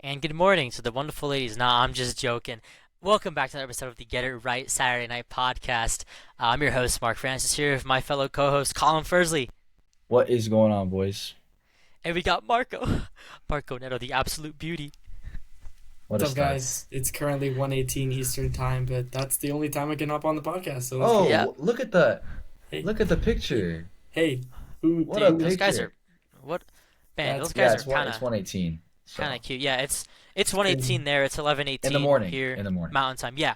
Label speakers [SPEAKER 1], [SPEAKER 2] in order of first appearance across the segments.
[SPEAKER 1] And good morning to the wonderful ladies. Nah, I'm just joking. Welcome back to another episode of the Get It Right Saturday Night Podcast. I'm your host, Mark Francis, here with my fellow co-host, Colin Fursley.
[SPEAKER 2] What is going on, boys?
[SPEAKER 1] And we got Marco. Marco Neto, the absolute beauty.
[SPEAKER 2] What a
[SPEAKER 3] What's up,
[SPEAKER 2] start.
[SPEAKER 3] guys? It's currently 1:18 Eastern Time, but that's the only time I can hop on the podcast. So let's
[SPEAKER 2] Oh,
[SPEAKER 3] go.
[SPEAKER 1] Yeah.
[SPEAKER 2] look at that.
[SPEAKER 3] Hey,
[SPEAKER 2] Look at the picture.
[SPEAKER 3] hey, who
[SPEAKER 2] What
[SPEAKER 3] do
[SPEAKER 2] a
[SPEAKER 3] you-
[SPEAKER 1] Those guys
[SPEAKER 2] picture.
[SPEAKER 1] are what? Man,
[SPEAKER 3] That's-
[SPEAKER 1] those
[SPEAKER 2] Yeah,
[SPEAKER 1] guys
[SPEAKER 2] it's
[SPEAKER 1] are
[SPEAKER 2] one.
[SPEAKER 1] kind
[SPEAKER 2] It's
[SPEAKER 1] of
[SPEAKER 2] 1:18. So
[SPEAKER 1] kind of cute. Yeah, it's 1:18 there. It's 11:18
[SPEAKER 2] in the morning.
[SPEAKER 1] here,
[SPEAKER 2] In the morning.
[SPEAKER 1] Mountain Time. Yeah,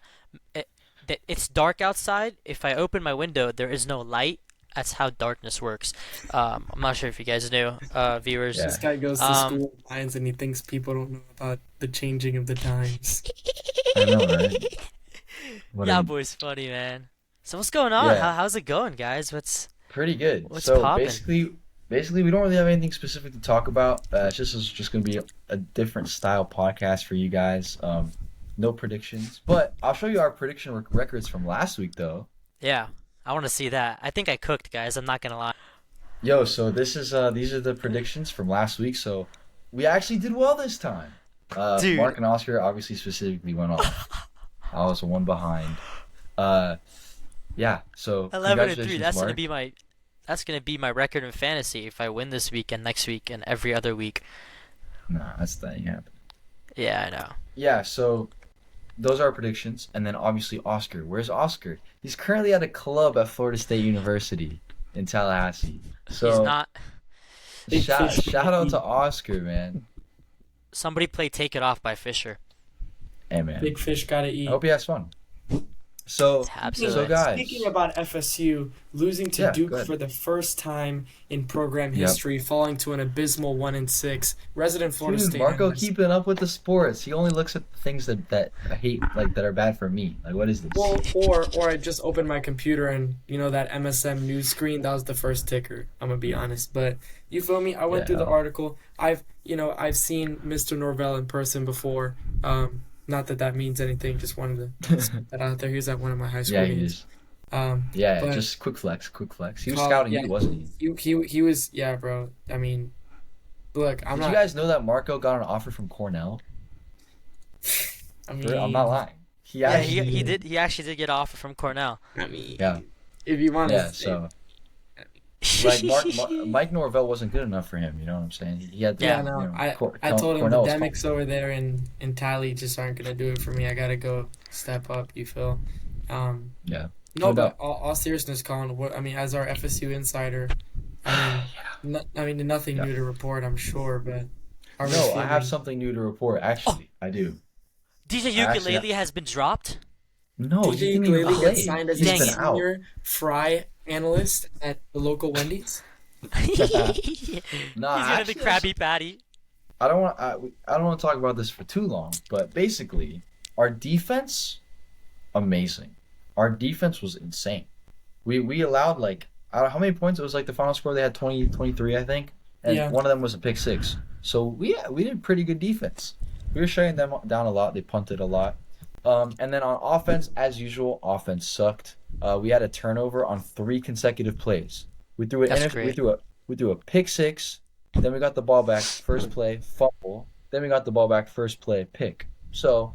[SPEAKER 1] it's dark outside. If I open my window, there is no light. That's how darkness works. I'm not sure if you guys knew, viewers.
[SPEAKER 2] Yeah.
[SPEAKER 3] This guy goes to
[SPEAKER 1] Um,
[SPEAKER 3] school of science and he thinks people don't know about the changing of the times.
[SPEAKER 2] I know, right? What
[SPEAKER 1] Yeah,
[SPEAKER 2] a-
[SPEAKER 1] boy's funny, man. So what's going on?
[SPEAKER 2] Yeah.
[SPEAKER 1] How's it going, guys?
[SPEAKER 2] Pretty good.
[SPEAKER 1] What's
[SPEAKER 2] So
[SPEAKER 1] poppin'?
[SPEAKER 2] basically, we don't really have anything specific to talk about. It's just going to be a different style podcast for you guys. No predictions, but I'll show you our prediction records from last week, though.
[SPEAKER 1] Yeah, I want to see that. I think I cooked, guys. I'm not gonna lie.
[SPEAKER 2] Yo, so these are the predictions from last week. So we actually did well this time.
[SPEAKER 1] Dude.
[SPEAKER 2] Mark and Oscar obviously specifically went off. I was one behind. Yeah. So
[SPEAKER 1] 11-3.
[SPEAKER 2] congratulations,
[SPEAKER 1] That's gonna be my record in fantasy if I win this week and next week and every other week.
[SPEAKER 2] Nah, that ain't happening.
[SPEAKER 1] Yeah, I know.
[SPEAKER 2] Yeah. So those are our predictions, and then obviously Oscar. Where's Oscar? He's currently at a club at Florida State University in Tallahassee. So
[SPEAKER 1] He's not.
[SPEAKER 3] Big fish.
[SPEAKER 2] shout out to Oscar, man.
[SPEAKER 1] Somebody play "Take It Off" by Fisher.
[SPEAKER 2] Hey, man.
[SPEAKER 3] Big fish gotta eat.
[SPEAKER 2] I hope he has fun. So
[SPEAKER 1] Absolutely.
[SPEAKER 2] so guys.
[SPEAKER 3] Speaking about FSU losing to
[SPEAKER 2] Yeah, go
[SPEAKER 3] Duke
[SPEAKER 2] ahead.
[SPEAKER 3] for the first time in program
[SPEAKER 2] Yep.
[SPEAKER 3] history, falling to an abysmal 1-6. Resident Florida
[SPEAKER 2] Dude,
[SPEAKER 3] State.
[SPEAKER 2] Marco
[SPEAKER 3] analyst.
[SPEAKER 2] keeping up with the sports. He only looks at the things that I hate, like that are bad for me. Like, what is this?
[SPEAKER 3] Well, or I just opened my computer and that MSM news screen, that was the first ticker. I'm gonna be honest, but you feel me? I went through the
[SPEAKER 2] Yeah.
[SPEAKER 3] article. I've seen Mr. Norvell in person before. Not that means anything. Just wanted to put that out there. He was at one of my high school
[SPEAKER 2] Yeah, he
[SPEAKER 3] games.
[SPEAKER 2] is.
[SPEAKER 3] But
[SPEAKER 2] Just quick flex. He was
[SPEAKER 3] Call-
[SPEAKER 2] scouting
[SPEAKER 3] yeah.
[SPEAKER 2] you, wasn't he?
[SPEAKER 3] he was, yeah, bro. I mean, look, I'm
[SPEAKER 2] Did
[SPEAKER 3] not.
[SPEAKER 2] you guys know that Marco got an offer from Cornell?
[SPEAKER 3] I mean,
[SPEAKER 2] I'm not lying.
[SPEAKER 1] Yeah, he did. He actually did get an offer from Cornell.
[SPEAKER 3] I mean,
[SPEAKER 2] Yeah.
[SPEAKER 3] if you want to,
[SPEAKER 2] Yeah. So like Mike Norvell wasn't good enough for him. You know what I'm saying? He had
[SPEAKER 3] Yeah,
[SPEAKER 2] you
[SPEAKER 3] no,
[SPEAKER 2] know,
[SPEAKER 3] I told him the
[SPEAKER 2] Cornell's
[SPEAKER 3] demics over there in Tally just aren't gonna do it for me. I gotta go step up. You feel?
[SPEAKER 2] Yeah.
[SPEAKER 3] No,
[SPEAKER 2] No
[SPEAKER 3] but
[SPEAKER 2] doubt.
[SPEAKER 3] all seriousness, Colin. What I mean, as our FSU insider, nothing
[SPEAKER 2] Yeah.
[SPEAKER 3] new to report. I'm sure, but are we
[SPEAKER 2] No, I
[SPEAKER 3] feeling-
[SPEAKER 2] have something new to report. Actually, I do.
[SPEAKER 1] DJ
[SPEAKER 2] Actually,
[SPEAKER 1] Ukulele has been dropped.
[SPEAKER 2] No, he
[SPEAKER 3] DJ
[SPEAKER 2] didn't even
[SPEAKER 3] Ukulele
[SPEAKER 2] play.
[SPEAKER 3] got signed as
[SPEAKER 2] He's
[SPEAKER 1] Dang
[SPEAKER 3] a
[SPEAKER 2] been
[SPEAKER 1] it.
[SPEAKER 2] out.
[SPEAKER 3] senior fry analyst at the local Wendy's.
[SPEAKER 1] He's
[SPEAKER 2] Nah,
[SPEAKER 1] gonna
[SPEAKER 2] actually,
[SPEAKER 1] be Krabby Patty.
[SPEAKER 2] I don't want to talk about this for too long, but basically, our defense, amazing. Our defense was insane. We allowed like I don't know how many points it was, like the final score they had 20, 23, I think, and
[SPEAKER 3] Yeah.
[SPEAKER 2] one of them was a pick six. So we did pretty good defense. We were shutting them down a lot. They punted a lot. And then on offense, as usual, offense sucked. We had a turnover on 3 consecutive plays. We threw
[SPEAKER 1] That's great.
[SPEAKER 2] we threw a pick six. Then we got the ball back first play, fumble. Then we got the ball back first play, pick. So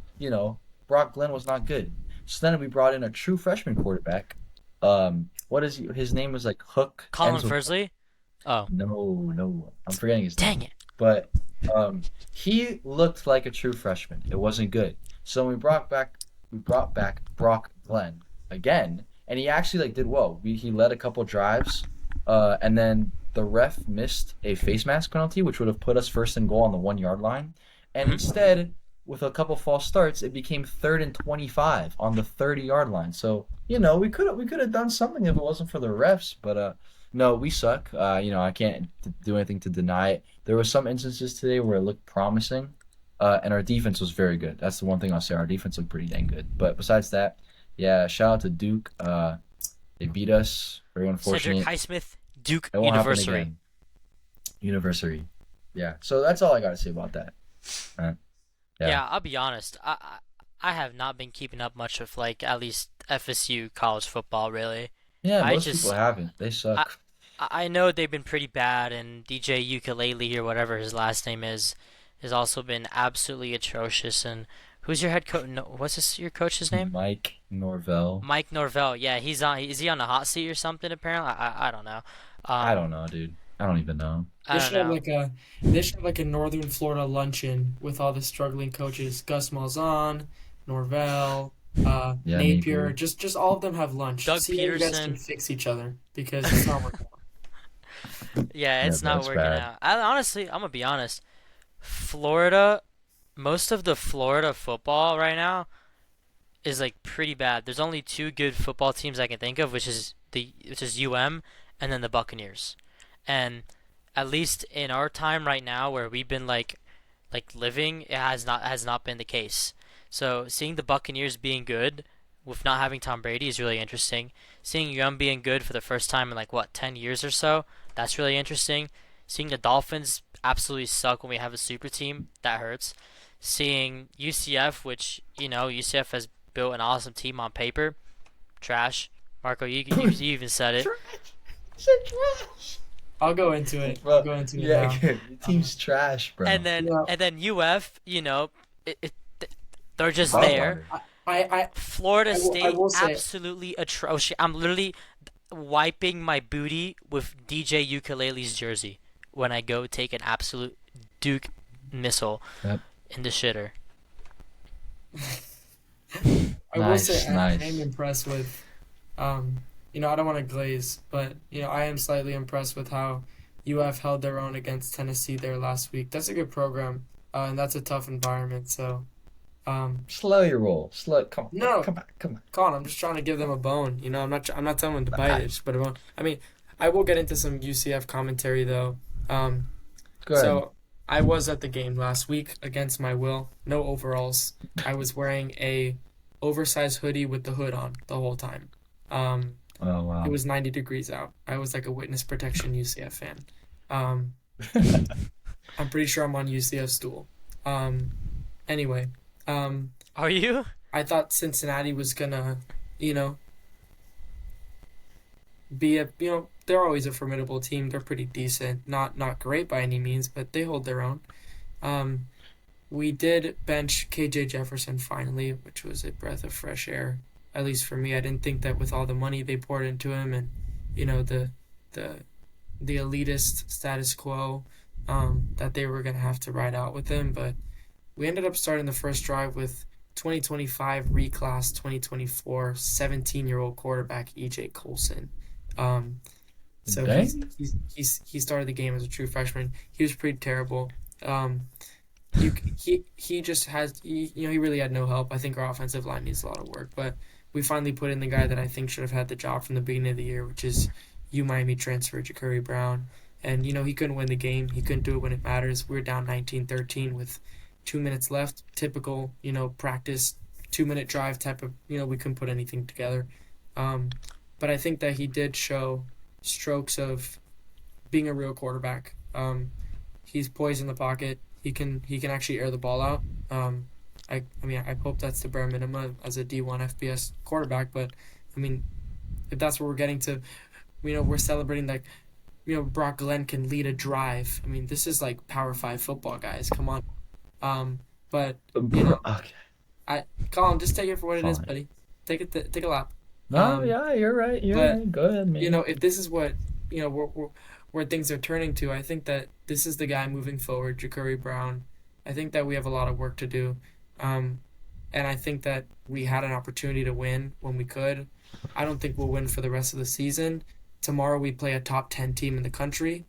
[SPEAKER 2] Brock Glenn was not good. So then we brought in a true freshman quarterback. His name was like Hook.
[SPEAKER 1] Colin
[SPEAKER 2] Enzo-
[SPEAKER 1] Fursley. Oh,
[SPEAKER 2] No, I'm forgetting his name.
[SPEAKER 1] dang it.
[SPEAKER 2] But he looked like a true freshman. It wasn't good. So we brought back Brock Glenn again, and he actually did well. He led a couple drives, and then the ref missed a face mask penalty, which would have put us first and goal on the 1 yard line. And
[SPEAKER 1] Mhm.
[SPEAKER 2] instead, with a couple false starts, it became 3rd and 25 on the 30-yard line. So we could have done something if it wasn't for the refs, but no, we suck. I can't do anything to deny it. There were some instances today where it looked promising, and our defense was very good. That's the one thing I'll say. Our defense looked pretty dang good. But besides that, yeah, shout out to Duke. They beat us. Very
[SPEAKER 1] Cedric
[SPEAKER 2] unfortunate.
[SPEAKER 1] Highsmith, Duke
[SPEAKER 2] It won't happen
[SPEAKER 1] University.
[SPEAKER 2] again. University. Yeah. So that's all I got to say about that. Yeah.
[SPEAKER 1] Yeah, I'll be honest. I have not been keeping up much with at least FSU college football really.
[SPEAKER 2] Yeah,
[SPEAKER 1] I
[SPEAKER 2] most
[SPEAKER 1] just-
[SPEAKER 2] people haven't. They suck.
[SPEAKER 1] I know they've been pretty bad, and DJ Ukulele or whatever his last name is has also been absolutely atrocious. And who's your head coach? No, what's your coach's name?
[SPEAKER 2] Mike Norvell.
[SPEAKER 1] Mike Norvell. Yeah, he's on. Is he on the hot seat or something? Apparently, I don't know.
[SPEAKER 2] I
[SPEAKER 1] Um,
[SPEAKER 2] don't know, dude. I don't even know.
[SPEAKER 1] I
[SPEAKER 3] They
[SPEAKER 1] don't
[SPEAKER 3] should have
[SPEAKER 1] know.
[SPEAKER 3] like a they should have like a Northern Florida luncheon with all the struggling coaches. Gus Malzahn, Norvell,
[SPEAKER 2] Yeah,
[SPEAKER 3] Napier.
[SPEAKER 2] Napier.
[SPEAKER 3] Just all of them have lunch.
[SPEAKER 1] Doug
[SPEAKER 3] See how you guys can
[SPEAKER 1] Peterson.
[SPEAKER 3] fix each other because it's not working.
[SPEAKER 1] Yeah,
[SPEAKER 2] Yeah,
[SPEAKER 1] it's not
[SPEAKER 2] that's
[SPEAKER 1] working
[SPEAKER 2] bad.
[SPEAKER 1] out. Honestly, I'm gonna be honest. Florida, most of the Florida football right now is like pretty bad. There's only two good football teams I can think of, which is UM and then the Buccaneers. And at least in our time right now where we've been like living, it has not been the case. So seeing the Buccaneers being good with not having Tom Brady is really interesting. Seeing UM being good for the first time in like what 10 years or so, that's really interesting. Seeing the Dolphins absolutely suck when we have a super team, that hurts. Seeing UCF, which UCF has built an awesome team on paper, trash. Marco, you even said it.
[SPEAKER 2] Trash. Said trash.
[SPEAKER 3] I'll go into it. I'll
[SPEAKER 2] Bro,
[SPEAKER 3] go into it
[SPEAKER 2] yeah,
[SPEAKER 3] now.
[SPEAKER 2] your
[SPEAKER 3] Um,
[SPEAKER 2] team's trash,
[SPEAKER 1] And
[SPEAKER 2] bro.
[SPEAKER 1] then
[SPEAKER 3] yeah,
[SPEAKER 1] and then UF, they're just
[SPEAKER 2] Dog
[SPEAKER 1] there.
[SPEAKER 2] water.
[SPEAKER 1] Florida
[SPEAKER 3] I
[SPEAKER 1] State
[SPEAKER 3] will say
[SPEAKER 1] absolutely atrocious. I'm literally wiping my booty with DJ Ukulele's jersey when I go take an absolute Duke missile
[SPEAKER 2] Yep.
[SPEAKER 1] in the shitter.
[SPEAKER 3] I will say
[SPEAKER 2] Nice,
[SPEAKER 3] I am
[SPEAKER 2] nice.
[SPEAKER 3] impressed with um I don't want to glaze, but I am slightly impressed with how UF held their own against Tennessee there last week. That's a good program, and that's a tough environment. So
[SPEAKER 2] Slow your roll. Slow. Come on.
[SPEAKER 3] no,
[SPEAKER 2] Come on. Come on.
[SPEAKER 3] Colin, I'm just trying to give them a bone. I'm not telling them to bite
[SPEAKER 2] I,
[SPEAKER 3] it, just put a bone. I mean, I will get into some UCF commentary though. Um,
[SPEAKER 2] go ahead.
[SPEAKER 3] so I was at the game last week against my will, no overalls. I was wearing a oversized hoodie with the hood on the whole time. Um,
[SPEAKER 2] Oh
[SPEAKER 3] it
[SPEAKER 2] wow.
[SPEAKER 3] was 90 degrees out. I was like a witness protection UCF fan. Um, I'm pretty sure I'm on UCF stool. Um, anyway, um,
[SPEAKER 1] Are you?
[SPEAKER 3] I thought Cincinnati was gonna, you know, be they're always a formidable team. They're pretty decent. Not great by any means, but they hold their own. Um, we did bench KJ Jefferson finally, which was a breath of fresh air. At least for me, I didn't think that with all the money they poured into him and the the elitist status quo, that they were gonna have to ride out with him. But we ended up starting the first drive with 2025 reclass 2024 17-year-old quarterback EJ Colson. Um, so
[SPEAKER 2] Dang.
[SPEAKER 3] he started the game as a true freshman. He was pretty terrible. Um, he just has he really had no help. I think our offensive line needs a lot of work, but we finally put in the guy that I think should have had the job from the beginning of the year, which is Miami transfer Ja'Cory Brown. And he couldn't win the game. He couldn't do it when it matters. We were down 19-13 with 2 minutes left. Typical, practice 2-minute drive type of, we couldn't put anything together. But I think that he did show strokes of being a real quarterback. He's poised in the pocket. He can actually air the ball out. I mean, I hope that's the bare minimum as a D1 FBS quarterback. But I mean, if that's what we're getting to, we're celebrating like, Brock Glenn can lead a drive. I mean, this is like Power Five football, guys. Come on. But
[SPEAKER 2] Okay.
[SPEAKER 3] I Colin, just take it for what it is,
[SPEAKER 2] Fine.
[SPEAKER 3] buddy. Take a lap.
[SPEAKER 2] No,
[SPEAKER 3] Um,
[SPEAKER 2] yeah, you're right. You're
[SPEAKER 3] but
[SPEAKER 2] right. Go ahead, man.
[SPEAKER 3] if this is what where things are turning to, I think that this is the guy moving forward, Ja'Cory Brown. I think that we have a lot of work to do, and I think that we had an opportunity to win when we could. I don't think we'll win for the rest of the season. Tomorrow we play a top 10 team in the country.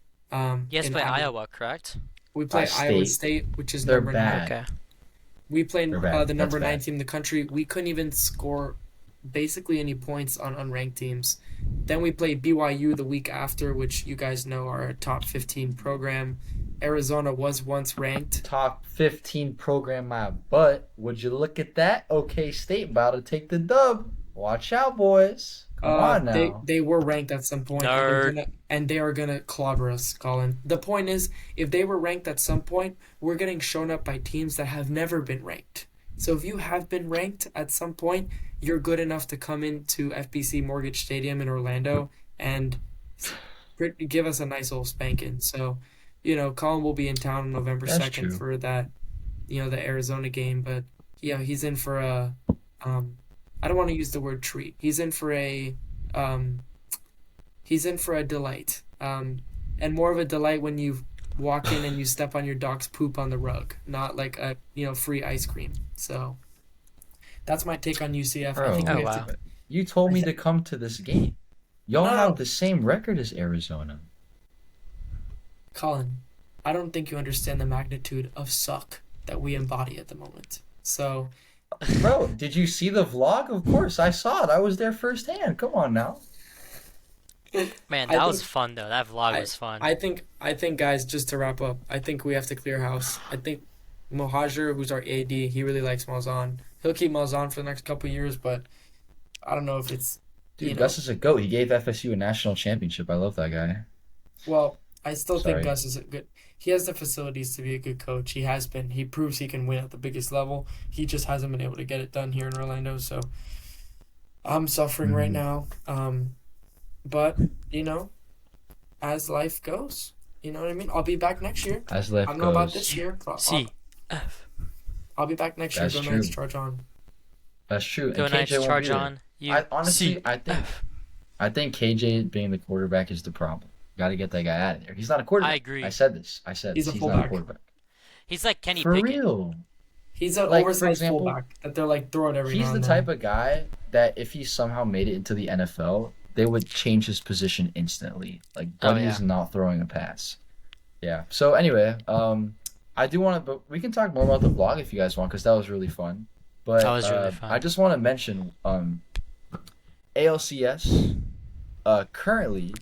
[SPEAKER 1] You guys
[SPEAKER 3] In
[SPEAKER 1] play
[SPEAKER 3] Iowa,
[SPEAKER 1] Iowa, correct?
[SPEAKER 3] we play Iowa
[SPEAKER 2] State.
[SPEAKER 3] State, which is
[SPEAKER 2] They're
[SPEAKER 3] number 9.
[SPEAKER 2] bad.
[SPEAKER 1] Okay.
[SPEAKER 3] We played
[SPEAKER 2] They're bad.
[SPEAKER 3] the
[SPEAKER 2] That's
[SPEAKER 3] number 9
[SPEAKER 2] bad.
[SPEAKER 3] team in the country. We couldn't even score basically any points on unranked teams. Then we played BYU the week after, which you guys know are a top 15 program. Arizona was once ranked.
[SPEAKER 2] Top 15 program, my butt. Would you look at that? OK State about to take the dub. Watch out, boys. Come on
[SPEAKER 3] They
[SPEAKER 2] now.
[SPEAKER 3] they were ranked at some point,
[SPEAKER 1] Nerd.
[SPEAKER 3] and they are gonna clobber us, Colin. The point is, if they were ranked at some point, we're getting shown up by teams that have never been ranked. So if you have been ranked at some point, you're good enough to come into FBC Mortgage Stadium in Orlando and give us a nice old spanking. So Colin will be in town on November
[SPEAKER 2] That's
[SPEAKER 3] 2nd
[SPEAKER 2] true.
[SPEAKER 3] for that, the Arizona game, but he's in for a um I don't want to use the word treat. Um he's in for a delight. And more of a delight when you walk in and you step on your dog's poop on the rug, not like a, free ice cream. So, that's my take on UCF. I think
[SPEAKER 2] Bro,
[SPEAKER 3] we
[SPEAKER 1] Oh
[SPEAKER 3] have to
[SPEAKER 1] wow.
[SPEAKER 2] you told
[SPEAKER 3] I
[SPEAKER 2] me
[SPEAKER 3] th-
[SPEAKER 2] to come to this game. Y'all
[SPEAKER 3] No,
[SPEAKER 2] have
[SPEAKER 3] no,
[SPEAKER 2] the same record as Arizona.
[SPEAKER 3] Colin. I don't think you understand the magnitude of suck that we embody at the moment. So,
[SPEAKER 2] Bro, did you see the vlog? Of course, I saw it. I was there firsthand. Come on now.
[SPEAKER 1] Man,
[SPEAKER 3] I
[SPEAKER 1] that was
[SPEAKER 3] think
[SPEAKER 1] fun though. That vlog
[SPEAKER 3] I
[SPEAKER 1] was fun.
[SPEAKER 3] I think guys, just to wrap up, I think we have to clear house. I think Mohajir, who's our AD, he really likes Malzahn. He'll keep Malzahn for the next couple of years, but I don't know if it's you
[SPEAKER 2] Dude,
[SPEAKER 3] know
[SPEAKER 2] Gus is a goat. He gave FSU a national championship. I love that guy.
[SPEAKER 3] well, I still think
[SPEAKER 2] Sorry.
[SPEAKER 3] Gus is a good. He has the facilities to be a good coach. He has been. He proves he can win at the biggest level. He just hasn't been able to get it done here in Orlando. So I'm suffering right
[SPEAKER 2] Mhm.
[SPEAKER 3] now. But you know, as life goes, you know what I mean. I'll be back next year.
[SPEAKER 2] As
[SPEAKER 3] I
[SPEAKER 2] life
[SPEAKER 3] don't know about
[SPEAKER 2] goes.
[SPEAKER 3] this
[SPEAKER 1] C
[SPEAKER 3] year, but I'll,
[SPEAKER 1] C F.
[SPEAKER 3] I'll be back next year.
[SPEAKER 2] That's
[SPEAKER 3] Go Knights,
[SPEAKER 2] true.
[SPEAKER 3] charge on.
[SPEAKER 2] That's true. And
[SPEAKER 1] Go
[SPEAKER 2] KJ
[SPEAKER 1] Knights,
[SPEAKER 2] won't be
[SPEAKER 1] charge
[SPEAKER 2] there.
[SPEAKER 1] on. U
[SPEAKER 2] I
[SPEAKER 1] C
[SPEAKER 2] honestly,
[SPEAKER 1] F.
[SPEAKER 2] I think KJ being the quarterback is the problem. Got to get that guy out of there. He's not a
[SPEAKER 1] I
[SPEAKER 2] quarterback. I
[SPEAKER 1] agree.
[SPEAKER 2] said this. I said
[SPEAKER 3] He's
[SPEAKER 2] this.
[SPEAKER 3] a
[SPEAKER 2] He's not a
[SPEAKER 3] fullback.
[SPEAKER 2] quarterback.
[SPEAKER 1] He's like Kenny
[SPEAKER 2] For
[SPEAKER 1] Pickett.
[SPEAKER 2] real.
[SPEAKER 3] He's an
[SPEAKER 2] Like, for
[SPEAKER 3] oversized
[SPEAKER 2] example,
[SPEAKER 3] fullback that they're like throw it every
[SPEAKER 2] he's
[SPEAKER 3] now
[SPEAKER 2] the
[SPEAKER 3] and
[SPEAKER 2] type
[SPEAKER 3] then.
[SPEAKER 2] of guy that if he somehow made it into the NFL, they would change his position instantly. Like,
[SPEAKER 1] Oh
[SPEAKER 2] Buddy
[SPEAKER 1] yeah,
[SPEAKER 2] is not throwing a pass. Yeah. So anyway, I do want to, but we can talk more about the vlog if you guys want, because that was really fun.
[SPEAKER 1] that
[SPEAKER 2] But
[SPEAKER 1] was really
[SPEAKER 2] I
[SPEAKER 1] fun.
[SPEAKER 2] just want to mention ALCS. Currently,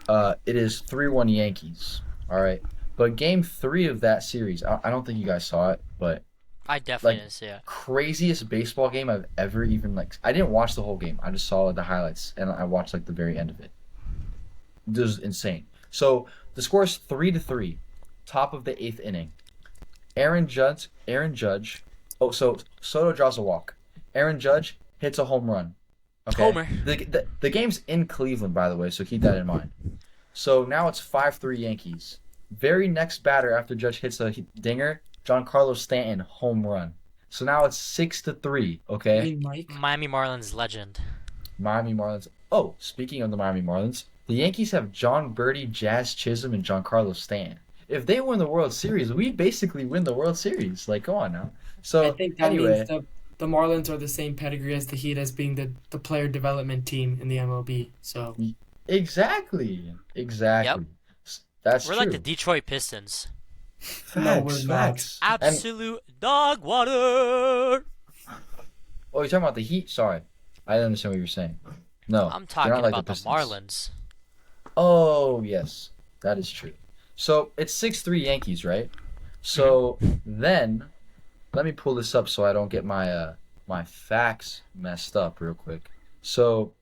[SPEAKER 2] it is 3-1 Yankees. All right. But game three of that series, I don't think you guys saw it, but
[SPEAKER 1] I definitely
[SPEAKER 2] like
[SPEAKER 1] didn't see it.
[SPEAKER 2] craziest baseball game I've ever even like. I didn't watch the whole game. I just saw the highlights and I watched like the very end of it. This was insane. So the score is 3-3, top of the eighth inning. Aaron Judge. Oh, so Soto draws a walk. Aaron Judge hits a home run. Okay.
[SPEAKER 1] Homer.
[SPEAKER 2] The game's in Cleveland, by the way, so keep that in mind. So now it's 5-3 Yankees. Very next batter after Judge hits a dinger, Giancarlo Stanton home run. So now it's 6-3.
[SPEAKER 3] You
[SPEAKER 2] Okay.
[SPEAKER 3] mean Mike?
[SPEAKER 1] Miami Marlins legend.
[SPEAKER 2] Miami Marlins. Oh, speaking of the Miami Marlins, the Yankees have John Birdie, Jazz Chisholm, and Giancarlo Stanton. If they win the World Series, we basically win the World Series. Like, come on now.
[SPEAKER 3] I
[SPEAKER 2] So
[SPEAKER 3] think that means
[SPEAKER 2] anyway,
[SPEAKER 3] the Marlins are the same pedigree as the Heat as being the player development team in the MLB. So
[SPEAKER 2] exactly,
[SPEAKER 1] Yep.
[SPEAKER 2] exactly. That's
[SPEAKER 1] We're like the
[SPEAKER 2] true.
[SPEAKER 1] Detroit Pistons.
[SPEAKER 3] no, we're
[SPEAKER 2] Facts,
[SPEAKER 3] not.
[SPEAKER 2] facts. And
[SPEAKER 1] Absolute dog water.
[SPEAKER 2] oh, you're talking about the Heat? Sorry, I didn't understand what you were saying. No,
[SPEAKER 1] I'm
[SPEAKER 2] they're not
[SPEAKER 1] talking
[SPEAKER 2] like the
[SPEAKER 1] about the
[SPEAKER 2] Pistons.
[SPEAKER 1] Marlins.
[SPEAKER 2] Oh, yes, that is true. So it's 6-3 Yankees, right?
[SPEAKER 1] Hmm.
[SPEAKER 2] So then let me pull this up so I don't get my facts messed up real quick. So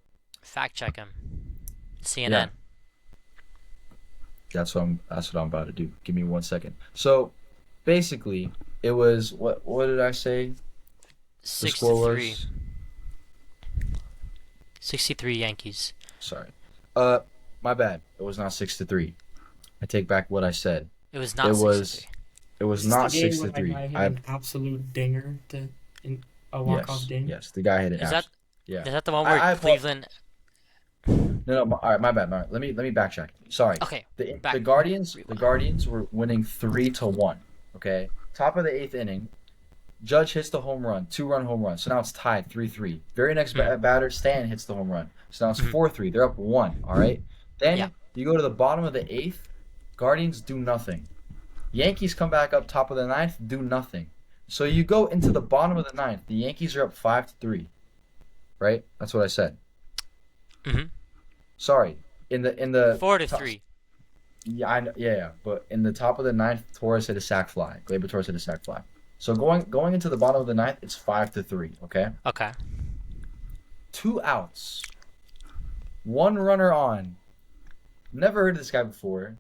[SPEAKER 1] Fact check him.
[SPEAKER 2] yeah,
[SPEAKER 1] CNN.
[SPEAKER 2] that's what I'm about to do. Give me 1 second. So basically, it was what did I say? The
[SPEAKER 1] Six to
[SPEAKER 2] score
[SPEAKER 1] three.
[SPEAKER 2] was
[SPEAKER 1] 63 Yankees.
[SPEAKER 2] sorry. Uh, my bad. It was not 6-3. I take back what I said.
[SPEAKER 1] It was
[SPEAKER 2] It
[SPEAKER 1] not 6 to
[SPEAKER 2] was
[SPEAKER 1] 3.
[SPEAKER 2] it was
[SPEAKER 3] Is this the
[SPEAKER 2] not
[SPEAKER 3] game
[SPEAKER 2] six
[SPEAKER 3] when
[SPEAKER 2] to
[SPEAKER 3] that
[SPEAKER 2] three.
[SPEAKER 3] guy hit
[SPEAKER 2] I
[SPEAKER 3] an absolute dinger in a walk-off
[SPEAKER 2] yes
[SPEAKER 3] ding?
[SPEAKER 2] yes the guy hit it.
[SPEAKER 1] Is that
[SPEAKER 2] Yeah.
[SPEAKER 1] is that the one where
[SPEAKER 2] I
[SPEAKER 1] Cleveland?
[SPEAKER 2] No, no. All right, my bad. My bad. Let me backtrack. Sorry.
[SPEAKER 1] Okay,
[SPEAKER 2] The
[SPEAKER 1] back.
[SPEAKER 2] Guardians
[SPEAKER 1] Rewind.
[SPEAKER 2] were winning 3-1. Okay. Top of the eighth inning, Judge hits the home run, 2-run home run. So now it's tied 3-3. Very next
[SPEAKER 1] Mhm.
[SPEAKER 2] batter, Stan hits the home run. So now it's
[SPEAKER 1] Mhm.
[SPEAKER 2] 4-3. They're up one. All right.
[SPEAKER 1] Yeah.
[SPEAKER 2] Then you go to the bottom of the eighth. Guardians do nothing. Yankees come back up top of the ninth, do nothing. So you go into the bottom of the ninth. The Yankees are up 5-3. Right. That's what I said.
[SPEAKER 1] Mhm.
[SPEAKER 2] Sorry. In the
[SPEAKER 1] 4 to
[SPEAKER 2] top,
[SPEAKER 1] 3.
[SPEAKER 2] yeah, I know, yeah, yeah. But in the top of the ninth, Torres hit a sac fly. Gleyber Torres hit a sac fly. So going into the bottom of the ninth, it's 5-3. Okay,
[SPEAKER 1] Okay.
[SPEAKER 2] 2 outs, one runner on. Never heard of this guy before.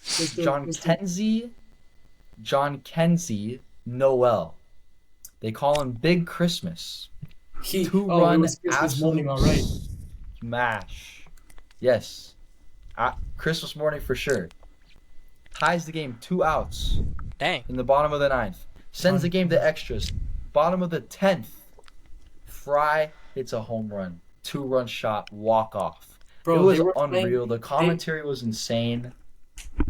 [SPEAKER 3] Mr.
[SPEAKER 2] John
[SPEAKER 3] Mr.
[SPEAKER 2] Kenzie, John Kenzie Noel. They call him Big Christmas. Two
[SPEAKER 3] It
[SPEAKER 2] run
[SPEAKER 3] was Christmas morning,
[SPEAKER 2] absolute
[SPEAKER 3] all right.
[SPEAKER 2] smash. Yes, Christmas morning for sure. ties the game 2 outs
[SPEAKER 1] Dang.
[SPEAKER 2] in the bottom of the ninth, sends the game to extras. Bottom of the 10th, Fry hits a home run, 2-run shot, walk off. It
[SPEAKER 3] Bro, they
[SPEAKER 2] was
[SPEAKER 3] were playing.
[SPEAKER 2] unreal. The
[SPEAKER 3] They
[SPEAKER 2] commentary was insane.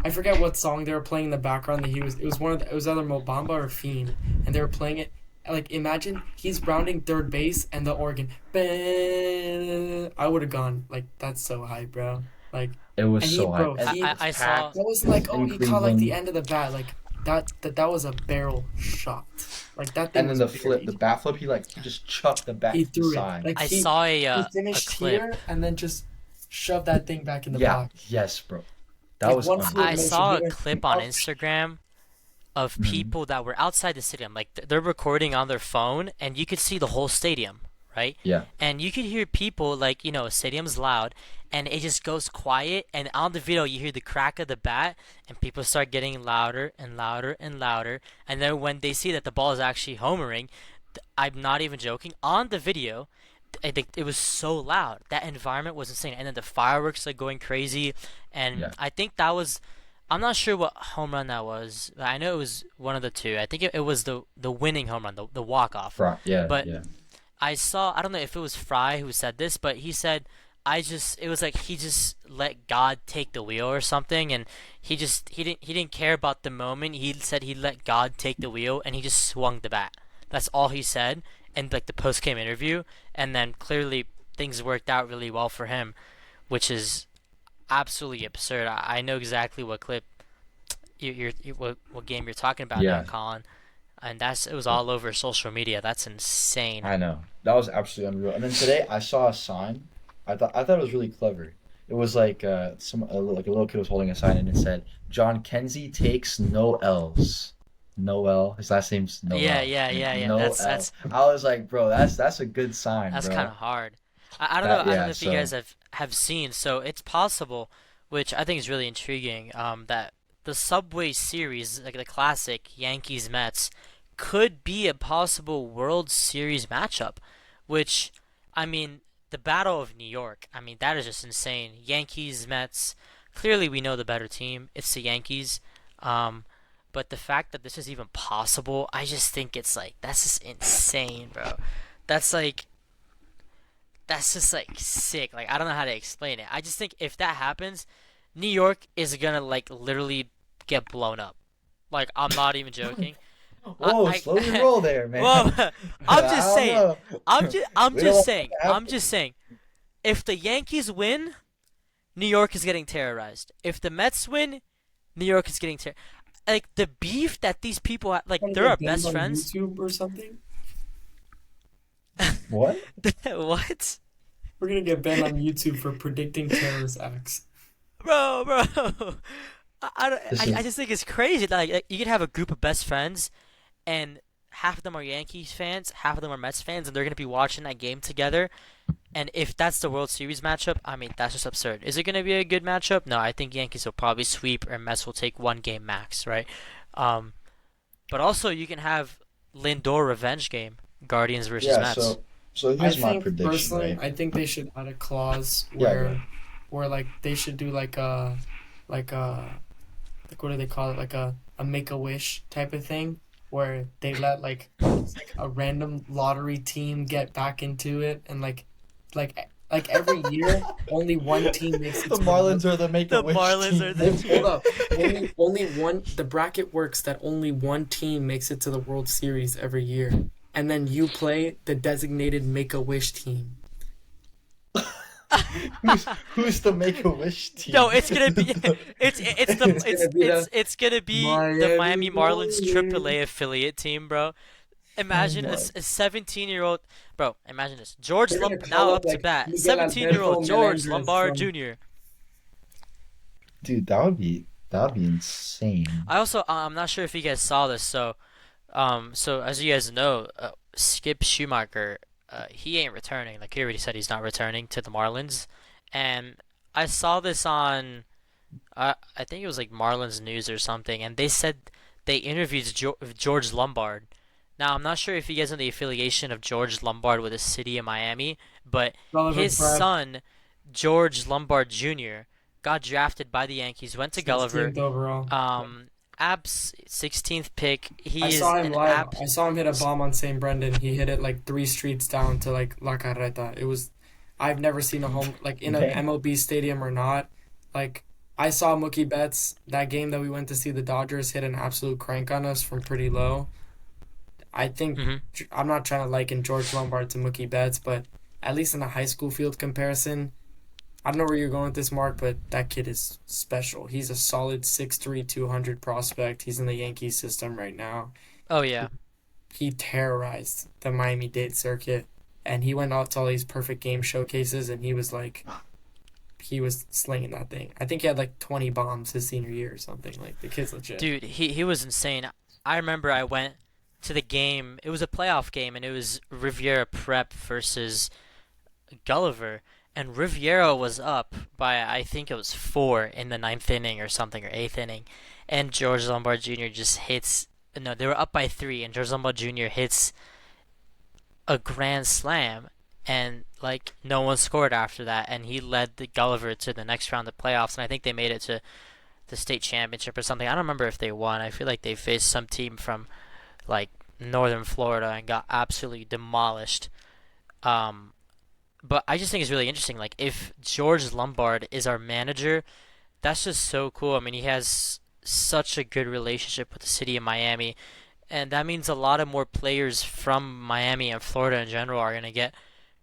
[SPEAKER 3] I forget what song they were playing in the background that he was. It was it was either Mobamba or Fiend, and they were playing it. Like imagine he's rounding third base and the organ. Bang, I would have gone like that's so high, bro. Like,
[SPEAKER 2] It was
[SPEAKER 3] and
[SPEAKER 2] so hype.
[SPEAKER 3] bro,
[SPEAKER 2] And
[SPEAKER 1] I,
[SPEAKER 3] he
[SPEAKER 1] I,
[SPEAKER 2] it's
[SPEAKER 1] I saw.
[SPEAKER 2] packed
[SPEAKER 3] that was like
[SPEAKER 2] in
[SPEAKER 3] he caught like the
[SPEAKER 2] Cleveland.
[SPEAKER 3] end of the bat like that was a barrel shot. Like that thing
[SPEAKER 2] And then
[SPEAKER 3] was
[SPEAKER 2] the flip, the
[SPEAKER 3] buried.
[SPEAKER 2] bat flip, he just chucked the bat
[SPEAKER 3] He
[SPEAKER 2] to the
[SPEAKER 3] threw it
[SPEAKER 2] side.
[SPEAKER 3] like
[SPEAKER 1] I
[SPEAKER 3] he
[SPEAKER 1] saw
[SPEAKER 3] he
[SPEAKER 1] a
[SPEAKER 3] finished
[SPEAKER 1] clip.
[SPEAKER 3] here and then just shoved that thing back in the
[SPEAKER 2] Yeah,
[SPEAKER 3] box.
[SPEAKER 2] yes, bro. That
[SPEAKER 3] Like
[SPEAKER 2] was
[SPEAKER 3] one
[SPEAKER 2] unreal.
[SPEAKER 3] fluid
[SPEAKER 1] I
[SPEAKER 3] motion.
[SPEAKER 1] saw
[SPEAKER 3] He
[SPEAKER 1] a
[SPEAKER 3] went
[SPEAKER 1] clip on
[SPEAKER 3] up.
[SPEAKER 1] Instagram of
[SPEAKER 2] Mhm.
[SPEAKER 1] people that were outside the stadium. Like they're recording on their phone, and you could see the whole stadium, right?
[SPEAKER 2] Yeah.
[SPEAKER 1] And you could hear people like stadium's loud, and it just goes quiet. And on the video, you hear the crack of the bat, and people start getting louder and louder and louder. And then when they see that the ball is actually homering, I'm not even joking. On the video, I think it was so loud. That environment was insane. And then the fireworks like going crazy. And
[SPEAKER 2] Yeah.
[SPEAKER 1] I think that was, I'm not sure what home run that was. I know it was one of the two. I think it was the winning home run, the walk off.
[SPEAKER 2] Yeah,
[SPEAKER 1] But
[SPEAKER 2] yeah.
[SPEAKER 1] I don't know if it was Fry who said this, but he said, it was like he just let God take the wheel or something, and he didn't care about the moment. He said he let God take the wheel, and he just swung the bat. That's all he said in like the post game interview, and then clearly things worked out really well for him, which is absolutely absurd. I know exactly what clip what game you're talking about now,
[SPEAKER 2] Yeah.
[SPEAKER 1] Colin, and it was all over social media. That's insane.
[SPEAKER 2] I know. That was absolutely unreal. And then today I saw a sign. I thought it was really clever. It was like like a little kid was holding a sign and it said, "John Kenzie takes no L's." Noel. His last name's Noel.
[SPEAKER 1] Yeah.
[SPEAKER 2] No L. I was like, bro, that's a good sign,
[SPEAKER 1] That's
[SPEAKER 2] bro.
[SPEAKER 1] kind of hard. I don't know.
[SPEAKER 2] That
[SPEAKER 1] I don't
[SPEAKER 2] yeah.
[SPEAKER 1] know if you
[SPEAKER 2] So
[SPEAKER 1] guys have seen. So it's possible, which I think is really intriguing. That the Subway Series, like the classic Yankees Mets, could be a possible World Series matchup. Which, I mean, the Battle of New York. I mean, that is just insane. Yankees Mets. Clearly, we know the better team. It's the Yankees. Um, but the fact that this is even possible, I just think it's like that's just insane, bro. That's like that's just like sick. Like I don't know how to explain it. I just think if that happens, New York is gonna like literally get blown up. Like I'm not even joking.
[SPEAKER 2] whoa, slow your
[SPEAKER 1] I
[SPEAKER 2] roll there, man.
[SPEAKER 1] well, I'm
[SPEAKER 2] I
[SPEAKER 1] just
[SPEAKER 2] don't
[SPEAKER 1] saying.
[SPEAKER 2] know.
[SPEAKER 1] I'm
[SPEAKER 2] We don't
[SPEAKER 1] just
[SPEAKER 2] want
[SPEAKER 1] saying.
[SPEAKER 2] that to
[SPEAKER 1] I'm
[SPEAKER 2] happen.
[SPEAKER 1] just saying. If the Yankees win, New York is getting terrorized. If the Mets win, New York is getting terrorized. Like the beef that these people have, like
[SPEAKER 3] Gonna
[SPEAKER 1] they're our
[SPEAKER 3] get banned
[SPEAKER 1] best
[SPEAKER 3] on
[SPEAKER 1] friends.
[SPEAKER 3] YouTube or something.
[SPEAKER 2] What?
[SPEAKER 1] What?
[SPEAKER 3] We're gonna get banned on YouTube for predicting terrorist acts.
[SPEAKER 1] Bro.
[SPEAKER 2] This
[SPEAKER 1] I
[SPEAKER 2] is
[SPEAKER 1] just think it's crazy that like, you could have a group of best friends, and half of them are Yankees fans, half of them are Mets fans, and they're gonna be watching that game together. And if that's the World Series matchup, I mean that's just absurd. Is it gonna be a good matchup? No, I think Yankees will probably sweep, or Mets will take one game max, right? Um, but also you can have Lindor revenge game, Guardians versus
[SPEAKER 2] yeah.
[SPEAKER 1] Mets.
[SPEAKER 2] So
[SPEAKER 3] I
[SPEAKER 2] here's my
[SPEAKER 3] think
[SPEAKER 2] prediction,
[SPEAKER 3] personally,
[SPEAKER 2] right?
[SPEAKER 3] I think they should add a clause
[SPEAKER 2] Yeah, go.
[SPEAKER 3] where like they should do like a like what do they call it? Like a make a wish type of thing where they let like a random lottery team get back into it and like every year only one team makes it
[SPEAKER 2] The
[SPEAKER 3] to the World.
[SPEAKER 2] Marlins are the
[SPEAKER 1] The
[SPEAKER 2] Make-A-Wish
[SPEAKER 1] Marlins are
[SPEAKER 2] team.
[SPEAKER 1] the
[SPEAKER 3] Hold up. Only one the bracket works that only one team makes it to the World Series every year. And then you play the designated Make-A-Wish team.
[SPEAKER 2] Who's the Make-A-Wish team?
[SPEAKER 1] No, it's gonna be it's gonna be the Miami
[SPEAKER 3] Miami
[SPEAKER 1] Marlins
[SPEAKER 3] Marlins.
[SPEAKER 1] AAA affiliate team, bro.
[SPEAKER 2] Oh
[SPEAKER 1] Imagine
[SPEAKER 2] my.
[SPEAKER 1] a 17-year-old, bro. Imagine this. George
[SPEAKER 3] They're gonna
[SPEAKER 1] Now
[SPEAKER 3] call
[SPEAKER 1] up
[SPEAKER 3] up
[SPEAKER 1] to
[SPEAKER 3] like
[SPEAKER 1] bat.
[SPEAKER 3] Miguel
[SPEAKER 1] 17-year-old
[SPEAKER 3] Alberto
[SPEAKER 1] George
[SPEAKER 3] Melendres
[SPEAKER 1] Lombard
[SPEAKER 3] from
[SPEAKER 1] Jr.
[SPEAKER 2] Dude, that would be insane.
[SPEAKER 1] I also I'm not sure if you guys saw this. So as you guys know, Skip Schumacher, he ain't returning. Like he already said, he's not returning to the Marlins. And I saw this on, I think it was like Marlins News or something, and they said they interviewed George Lombard. Now I'm not sure if you guys know the affiliation of George Lombard with the city of Miami, but
[SPEAKER 3] relevant
[SPEAKER 1] his
[SPEAKER 3] for
[SPEAKER 1] son, George Lombard Jr., got drafted by the Yankees, went to Gulliver.
[SPEAKER 3] 16th overall.
[SPEAKER 1] Um, abs 16th pick.
[SPEAKER 3] I
[SPEAKER 1] He is
[SPEAKER 3] saw him
[SPEAKER 1] an
[SPEAKER 3] live.
[SPEAKER 1] app.
[SPEAKER 3] I saw him hit a bomb on St. Brendan. He hit it like three streets down to like La Carreta. It was, I've never seen a home like in an
[SPEAKER 2] Okay.
[SPEAKER 3] MLB stadium or not. Like I saw Mookie Betts that game that we went to see the Dodgers hit an absolute crank on us from pretty low. I think
[SPEAKER 1] Hmm.
[SPEAKER 3] I'm not trying to liken George Lombard to Mookie Betts, but at least in a high school field comparison, I don't know where you're going with this, Mark, but that kid is special. He's a solid 6'3", 200 prospect. He's in the Yankees system right now.
[SPEAKER 1] Oh yeah,
[SPEAKER 3] He terrorized the Miami-Dade circuit, and he went out to all these perfect game showcases, and he was slinging that thing. I think he had like 20 bombs his senior year or something. Like the kid's legit.
[SPEAKER 1] dude, he was insane. I remember I went to the game. It was a playoff game, and it was Riviera Prep versus Gulliver, and Riviera was up by I think it was four in the ninth inning or something or eighth inning, and George Lombard Jr. just hits. No, they were up by three, and George Lombard Jr. hits a grand slam, and like no one scored after that, and he led the Gulliver to the next round of playoffs, and I think they made it to the state championship or something. I don't remember if they won. I feel like they faced some team from like northern Florida and got absolutely demolished. Um, but I just think it's really interesting. Like if George Lombard is our manager, that's just so cool. I mean, he has such a good relationship with the city of Miami, and that means a lot of more players from Miami and Florida in general are going to get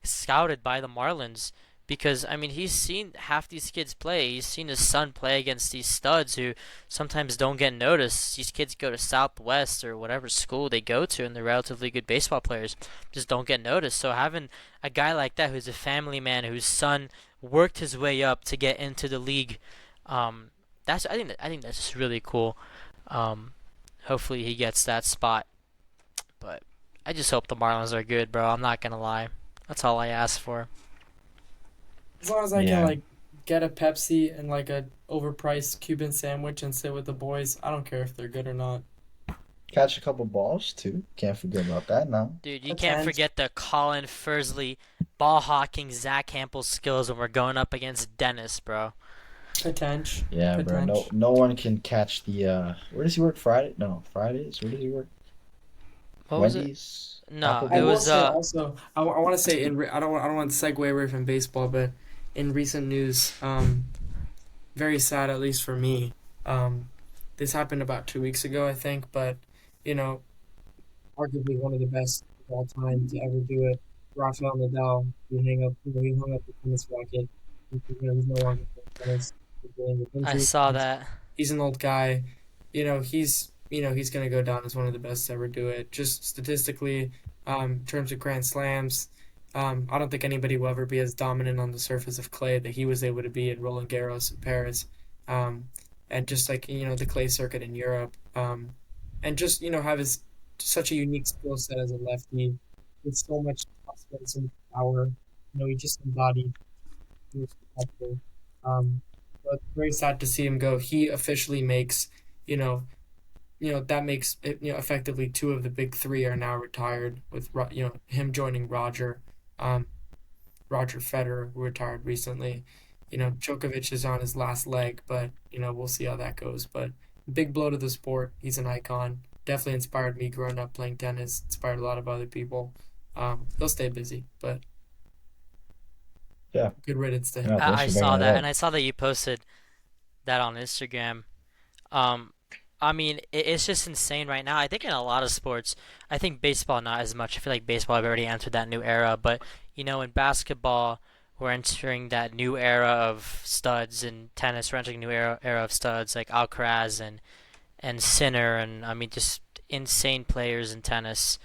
[SPEAKER 1] scouted by the Marlins because I mean he's seen half these kids play. He's seen his son play against these studs who sometimes don't get noticed. These kids go to Southwest or whatever school they go to, and they're relatively good baseball players, just don't get noticed. So having a guy like that who's a family man, whose son worked his way up to get into the league, that's I think that's just really cool. Um, hopefully he gets that spot. But I just hope the Marlins are good, bro. I'm not gonna lie. That's all I ask for.
[SPEAKER 3] As long as I can
[SPEAKER 2] Yeah.
[SPEAKER 3] like get a Pepsi and like a overpriced Cuban sandwich and sit with the boys, I don't care if they're good or not.
[SPEAKER 2] Catch a couple balls too. Can't forget about that now.
[SPEAKER 1] Dude, you can't
[SPEAKER 3] Attend,
[SPEAKER 1] forget the Colin Fursley ball hawking Zach Hampel skills when we're going up against Dennis, bro.
[SPEAKER 3] attend,
[SPEAKER 2] Yeah, bro. No,
[SPEAKER 3] attend.
[SPEAKER 2] no one can catch the. Where does he work? Friday? No, Fridays. Where does he work?
[SPEAKER 1] What was it?
[SPEAKER 2] Wendy's,
[SPEAKER 1] No,
[SPEAKER 3] I
[SPEAKER 1] it
[SPEAKER 3] will
[SPEAKER 1] was
[SPEAKER 3] say also, I want to say I don't want to segue away from baseball, but in recent news, very sad at least for me. Um, this happened about 2 weeks ago, I think, but you know, arguably one of the best of all time to ever do it. Rafael Nadal, he hung up the tennis racket. He's no longer playing tennis. He's dealing with
[SPEAKER 1] I
[SPEAKER 3] injury.
[SPEAKER 1] saw that.
[SPEAKER 3] He's an old guy. He's gonna go down as one of the best to ever do it. Just statistically, in terms of Grand Slams, I don't think anybody will ever be as dominant on the surface of clay that he was able to be in Roland Garros in Paris, um, and just like the clay circuit in Europe, and just have his such a unique skill set as a lefty with so much toughness and power. He just embodied was spectacular. But very sad to see him go. He officially makes, you know, that makes it, effectively two of the big three are now retired with him joining um, Roger Federer, who retired recently. Djokovic is on his last leg, but we'll see how that goes. But big blow to the sport. He's an icon. Definitely inspired me growing up playing tennis. Inspired a lot of other people. He'll stay busy, but
[SPEAKER 2] Yeah.
[SPEAKER 3] good riddance to
[SPEAKER 2] Yeah.
[SPEAKER 3] him.
[SPEAKER 2] Thanks
[SPEAKER 1] I
[SPEAKER 2] for bringing
[SPEAKER 1] saw
[SPEAKER 2] that
[SPEAKER 1] that,
[SPEAKER 2] up.
[SPEAKER 1] and I saw that you posted that on Instagram. Um, I mean, it's just insane right now. I think in a lot of sports, I think baseball not as much. I feel like baseball have already entered that new era, but in basketball, we're entering that new era of studs. In tennis, we're entering a new era of studs like Alcaraz and Sinner, and I mean just insane players in tennis.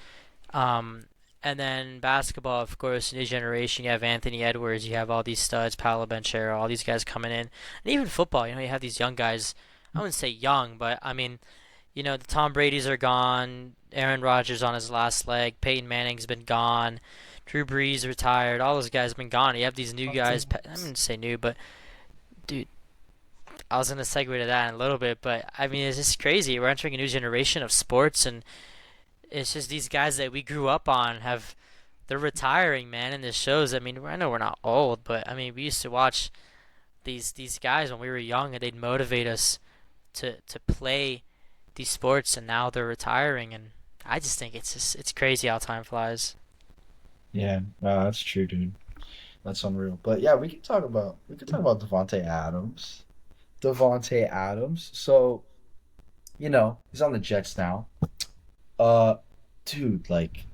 [SPEAKER 1] Um, and then basketball, of course, new generation. You have Anthony Edwards, you have all these studs, Paolo Banchero, all these guys coming in, and even football. You have these young guys. I wouldn't say young, but I mean, the Tom Brady's are gone. Aaron Rodgers on his last leg. Peyton Manning's been gone. Drew Brees retired. All those guys have been gone. You have these new guys. I wouldn't say new, but dude, I was gonna segue to that in a little bit. But I mean, it's just crazy. We're entering a new generation of sports, and it's just these guys that we grew up on they're retiring, man, and this shows. I mean, I know we're not old, but I mean, we used to watch these guys when we were young, and they'd motivate us to play these sports, and now they're retiring, and I just think it's crazy how time flies.
[SPEAKER 2] Yeah, no, that's true, dude. That's unreal. But yeah, we can talk about Devonte Adams. Devonte Adams. So, he's on the Jets now. Uh, dude, like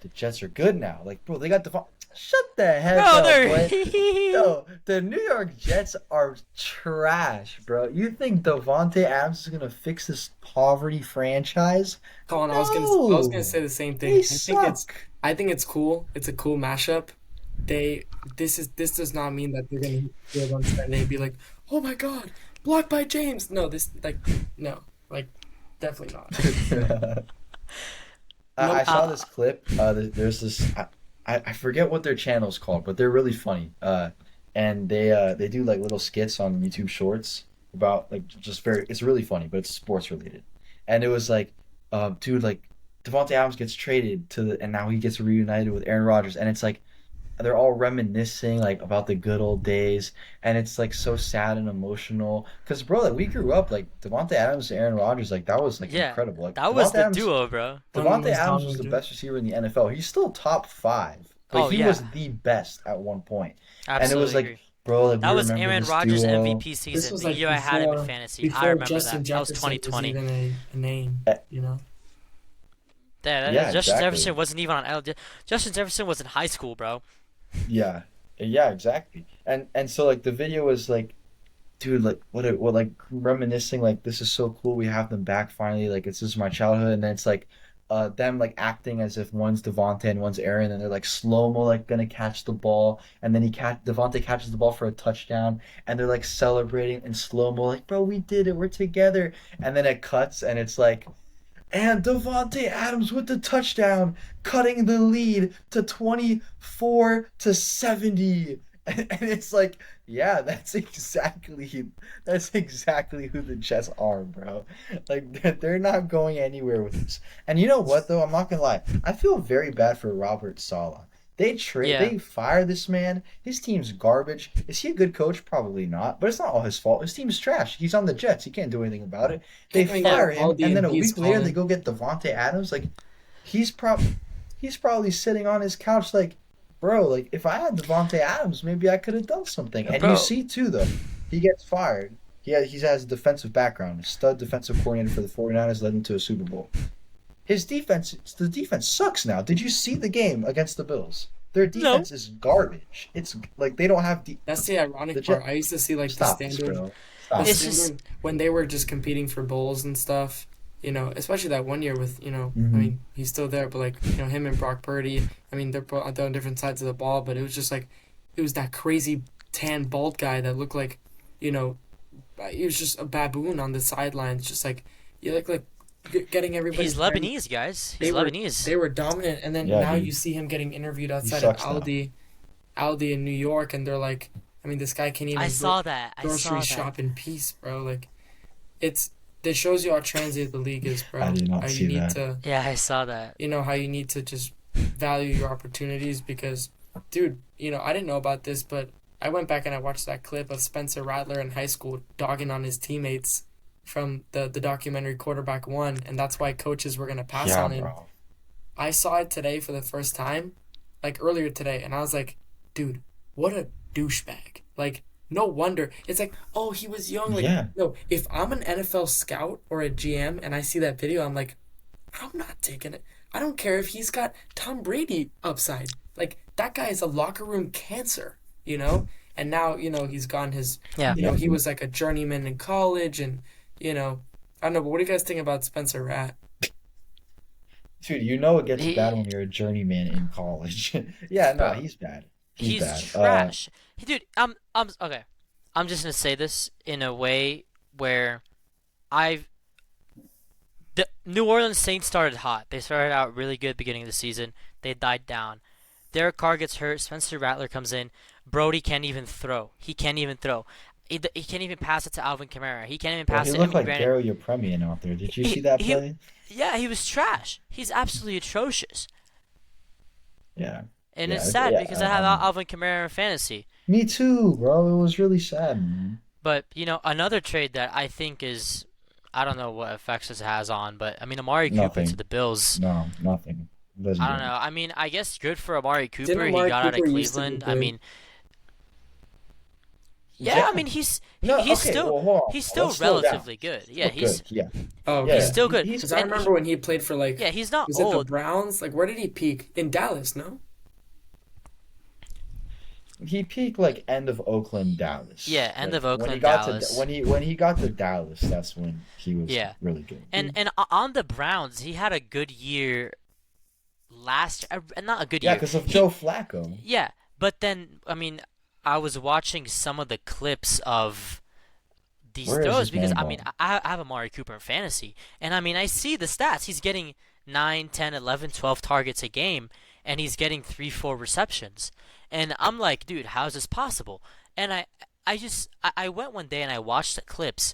[SPEAKER 2] the Jets are good now. Like, bro, they got Devon. Shut the heck
[SPEAKER 1] Bro,
[SPEAKER 2] up, boy.
[SPEAKER 1] they're
[SPEAKER 2] Yo, the New York Jets are trash, bro. You think Devonte Adams is gonna fix this poverty franchise?
[SPEAKER 3] Colin, I was gonna
[SPEAKER 2] No,
[SPEAKER 3] say the same thing.
[SPEAKER 2] they suck.
[SPEAKER 3] I think it's cool. It's a cool mashup. This does not mean that they're gonna go on Sunday and be like, oh my God, blocked by James. No, this like no, like definitely not.
[SPEAKER 2] I
[SPEAKER 3] No,
[SPEAKER 2] saw this clip. There's this. I forget what their channel's called, but they're really funny. And they do like little skits on YouTube Shorts about like just very. It's really funny, but it's sports related. And it was like, dude, like Devontae Adams gets traded and now he gets reunited with Aaron Rodgers, and it's like they're all reminiscing like about the good old days, and it's like so sad and emotional. Cause bro, like we grew up like Devontae Adams and Aaron Rodgers, like that was like
[SPEAKER 1] yeah,
[SPEAKER 2] incredible. Like
[SPEAKER 1] that was
[SPEAKER 2] Devontae
[SPEAKER 1] the
[SPEAKER 2] Adams
[SPEAKER 1] duo, bro.
[SPEAKER 3] one of the
[SPEAKER 2] Devontae
[SPEAKER 3] most
[SPEAKER 2] Adams was
[SPEAKER 3] dominant
[SPEAKER 2] the
[SPEAKER 3] dudes.
[SPEAKER 2] best receiver in the NFL. He's still top five, but
[SPEAKER 1] Oh
[SPEAKER 2] he was
[SPEAKER 1] yeah,
[SPEAKER 2] the best at one point. And it was
[SPEAKER 1] absolutely
[SPEAKER 2] like,
[SPEAKER 1] agree.
[SPEAKER 2] bro, like we
[SPEAKER 1] That was
[SPEAKER 2] remember
[SPEAKER 1] Aaron
[SPEAKER 2] this
[SPEAKER 1] Rodgers'
[SPEAKER 2] duo.
[SPEAKER 1] MVP
[SPEAKER 3] This
[SPEAKER 1] season,
[SPEAKER 3] was
[SPEAKER 1] the
[SPEAKER 3] like
[SPEAKER 1] year I had him in
[SPEAKER 3] before
[SPEAKER 1] fantasy. I
[SPEAKER 3] before
[SPEAKER 1] remember
[SPEAKER 3] Justin
[SPEAKER 1] that. That was
[SPEAKER 3] Jefferson was
[SPEAKER 1] 2020.
[SPEAKER 3] even a name.
[SPEAKER 2] Uh,
[SPEAKER 3] You know,
[SPEAKER 1] Yeah,
[SPEAKER 2] Yeah,
[SPEAKER 1] Justin
[SPEAKER 2] exactly.
[SPEAKER 1] Jefferson wasn't even on L. Justin Jefferson was in high school, bro.
[SPEAKER 2] Yeah, yeah, exactly. And so like the video was like, dude, like what like reminiscing like this is so cool. We have them back finally. Like this is my childhood, and then it's like, them like acting as if one's Devontae and one's Aaron, and they're like slow mo like gonna catch the ball, and then Devontae catches the ball for a touchdown, and they're like celebrating in slow mo, like bro, we did it, we're together, and then it cuts, and it's like. And Devontae Adams with the touchdown, cutting the lead to 24 to 70. And it's like, yeah, that's exactly who the Jets are, bro. Like they're not going anywhere with this. And you know what though? I'm not gonna lie. I feel very bad for Robert Saleh.
[SPEAKER 1] Yeah,
[SPEAKER 2] They fire this man. His team's garbage. Is he a good coach? Probably not. But it's not all his fault. His team's trash. He's on the Jets. He can't do anything about it. They
[SPEAKER 3] can't even get
[SPEAKER 1] yeah.
[SPEAKER 2] fire him,
[SPEAKER 3] Aldi
[SPEAKER 2] and then
[SPEAKER 3] and
[SPEAKER 2] a
[SPEAKER 3] Beast
[SPEAKER 2] week later they
[SPEAKER 3] calling.
[SPEAKER 2] go get Devonte Adams. Like he's prob he's probably sitting on his couch like, bro, like if I had Devonte Adams, maybe I could have done something. And you
[SPEAKER 1] Bro,
[SPEAKER 2] see too though, he gets fired. He has a defensive background. Stud defensive coordinator for the 49ers led him to a Super Bowl. The defense sucks now. Did you see the game against the Bills? Their
[SPEAKER 1] no.
[SPEAKER 2] defense is garbage. It's like they don't have
[SPEAKER 3] That's the
[SPEAKER 2] the
[SPEAKER 3] ironic
[SPEAKER 2] Jet.
[SPEAKER 3] part. I used to see like
[SPEAKER 2] Stop this, bro.
[SPEAKER 3] the
[SPEAKER 2] Stop
[SPEAKER 1] It's
[SPEAKER 2] it.
[SPEAKER 1] just
[SPEAKER 3] standard when they were just competing for bowls and stuff. You know, especially that one year with I
[SPEAKER 2] Hmm.
[SPEAKER 3] mean, he's still there, but like him and Brock Purdy. I mean, they're both on different sides of the ball, but it was just like it was that crazy tan bald guy that looked like, you know, he was just a baboon on the sidelines, just like you like getting everybody
[SPEAKER 1] he's
[SPEAKER 3] ready.
[SPEAKER 1] Lebanese, guys.
[SPEAKER 3] They
[SPEAKER 1] He's
[SPEAKER 3] were
[SPEAKER 1] Lebanese.
[SPEAKER 3] they were dominant, and then
[SPEAKER 2] Yeah,
[SPEAKER 3] now you
[SPEAKER 2] dude.
[SPEAKER 3] see him getting interviewed
[SPEAKER 2] He
[SPEAKER 3] outside of
[SPEAKER 2] sucks now.
[SPEAKER 3] Aldi in New York, and they're like, I mean, this guy can't
[SPEAKER 1] I
[SPEAKER 3] even
[SPEAKER 1] saw that. I
[SPEAKER 3] grocery
[SPEAKER 1] saw that.
[SPEAKER 3] shop in peace, bro. Like, it's that shows you how transient the league is,
[SPEAKER 2] I
[SPEAKER 3] bro.
[SPEAKER 2] did
[SPEAKER 3] How
[SPEAKER 2] not
[SPEAKER 3] you
[SPEAKER 2] see
[SPEAKER 3] need
[SPEAKER 2] that.
[SPEAKER 3] to,
[SPEAKER 1] Yeah, I saw that.
[SPEAKER 3] how you need to just value your opportunities because, dude, I didn't know about this, but I went back and I watched that clip of Spencer Rattler in high school dogging on his teammates from the documentary Quarterback One, and that's why coaches were gonna pass
[SPEAKER 2] Yeah,
[SPEAKER 3] on him.
[SPEAKER 2] bro.
[SPEAKER 3] I saw it today for the first time, like earlier today, and I was like, dude, what a douchebag. Like, no wonder. It's like, oh, he was young. Like,
[SPEAKER 2] Yeah.
[SPEAKER 3] no, if I'm an NFL scout or a GM and I see that video, I'm like, I'm not taking it. I don't care if he's got Tom Brady upside. Like, that guy is a locker room cancer, you know? And now, he's gone his,
[SPEAKER 1] Yeah.
[SPEAKER 2] Yeah.
[SPEAKER 3] he was like a journeyman in college and, I don't know, but what do you guys think about Spencer Rat?
[SPEAKER 2] Dude, you know it gets bad
[SPEAKER 1] He
[SPEAKER 2] when you're a journeyman in college. Yeah, no,
[SPEAKER 1] bro,
[SPEAKER 2] he's bad. He's
[SPEAKER 1] he's
[SPEAKER 2] bad.
[SPEAKER 1] trash. Dude, I'm okay. I'm just gonna say this in a way where I've the New Orleans Saints started hot. They started out really good beginning of the season. They died down. Derek Carr gets hurt. Spencer Rattler comes in. Brody can't even throw. He can't even throw. He can't even pass it to Alvin Kamara. He can't even
[SPEAKER 2] Bro, he
[SPEAKER 1] pass to
[SPEAKER 2] looked
[SPEAKER 1] Emily
[SPEAKER 2] like
[SPEAKER 1] Brandon.
[SPEAKER 2] Daryl Yepremian out there. Did you see
[SPEAKER 1] He,
[SPEAKER 2] that
[SPEAKER 1] he,
[SPEAKER 2] play?
[SPEAKER 1] yeah, he was trash. He's absolutely atrocious.
[SPEAKER 2] Yeah.
[SPEAKER 1] And
[SPEAKER 2] Yeah,
[SPEAKER 1] it's sad
[SPEAKER 2] yeah.
[SPEAKER 1] because I have Alvin Kamara in fantasy.
[SPEAKER 2] Me too, bro. It was really sad, man.
[SPEAKER 1] But another trade that I think is, I don't know what effects this has on, but I mean, Amari Cooper to
[SPEAKER 2] Nothing.
[SPEAKER 1] the Bills.
[SPEAKER 2] No, nothing. It doesn't
[SPEAKER 1] I
[SPEAKER 2] do
[SPEAKER 1] don't know.
[SPEAKER 2] anything.
[SPEAKER 1] I mean, I guess good for Amari
[SPEAKER 3] Didn't
[SPEAKER 1] Cooper. He
[SPEAKER 3] Amari
[SPEAKER 1] got out of
[SPEAKER 3] Cooper used to be
[SPEAKER 1] Cleveland. I
[SPEAKER 3] good?
[SPEAKER 1] mean, yeah. I
[SPEAKER 2] Yeah.
[SPEAKER 1] mean, he's he,
[SPEAKER 2] No,
[SPEAKER 1] he's
[SPEAKER 2] okay,
[SPEAKER 1] still
[SPEAKER 2] well, hold on.
[SPEAKER 1] he's still
[SPEAKER 2] Let's slow down.
[SPEAKER 1] relatively good. Yeah,
[SPEAKER 2] Still good. Yeah.
[SPEAKER 3] Oh,
[SPEAKER 1] he's
[SPEAKER 2] Yeah.
[SPEAKER 3] okay.
[SPEAKER 1] still good,
[SPEAKER 2] He's
[SPEAKER 3] Because I
[SPEAKER 1] and
[SPEAKER 3] remember when he played for like,
[SPEAKER 1] yeah, he's not
[SPEAKER 3] was it the
[SPEAKER 1] old.
[SPEAKER 3] Browns? Like, where did he peak? In Dallas, no?
[SPEAKER 2] he peaked like end of Oakland, Dallas.
[SPEAKER 1] Yeah, end
[SPEAKER 2] Like
[SPEAKER 1] of
[SPEAKER 2] when he
[SPEAKER 1] Oakland,
[SPEAKER 2] got to
[SPEAKER 1] Dallas.
[SPEAKER 2] when he got to Dallas, that's when he was
[SPEAKER 1] Yeah,
[SPEAKER 2] really good.
[SPEAKER 1] and on the Browns, he had a good year last. Not a good
[SPEAKER 2] Yeah,
[SPEAKER 1] year.
[SPEAKER 2] because of
[SPEAKER 1] He
[SPEAKER 2] Joe Flacco.
[SPEAKER 1] Yeah, but then I mean, I was watching some of the clips of these
[SPEAKER 2] Where is
[SPEAKER 1] throws
[SPEAKER 2] this
[SPEAKER 1] because
[SPEAKER 2] man
[SPEAKER 1] I mean
[SPEAKER 2] going?
[SPEAKER 1] I have Amari Cooper in fantasy, and I mean I see the stats. He's getting 9, 10, 11, 12 targets a game, and he's getting 3, 4 receptions. And I'm like, dude, how is this possible? And I went one day and I watched the clips.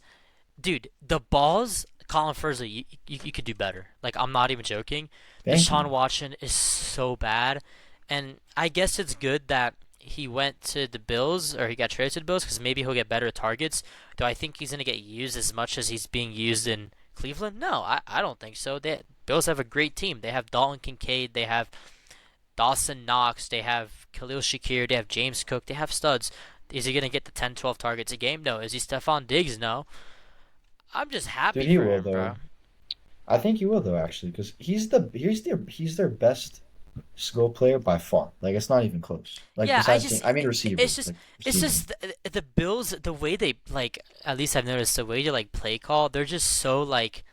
[SPEAKER 1] Dude, the balls, Colin Fursley, you could do better. Like, I'm not even joking.
[SPEAKER 2] Thank
[SPEAKER 1] Deshaun
[SPEAKER 2] you.
[SPEAKER 1] Watson is so bad. And I guess it's good that he went to the Bills, or he got traded to the Bills, because maybe he'll get better targets. Do I think he's going to get used as much as he's being used in Cleveland? No, I don't think so. Bills have a great team. They have Dalton Kincaid. They have Dawson Knox. They have Khalil Shakir. They have James Cook. They have studs. Is he going to get the 10, 12 targets a game? No. Is he Stephon Diggs? No. I'm just
[SPEAKER 2] Dude,
[SPEAKER 1] happy
[SPEAKER 2] he
[SPEAKER 1] for
[SPEAKER 2] will
[SPEAKER 1] him,
[SPEAKER 2] though.
[SPEAKER 1] bro.
[SPEAKER 2] I think he will though, actually, because he's their best skill player by far. Like it's not even close. Like
[SPEAKER 1] Yeah,
[SPEAKER 2] besides game, I mean
[SPEAKER 1] it's
[SPEAKER 2] receivers,
[SPEAKER 1] just
[SPEAKER 2] like
[SPEAKER 1] it's
[SPEAKER 2] receiving.
[SPEAKER 1] just the Bills, the way they like, at least I've noticed the way they like play call, they're just so like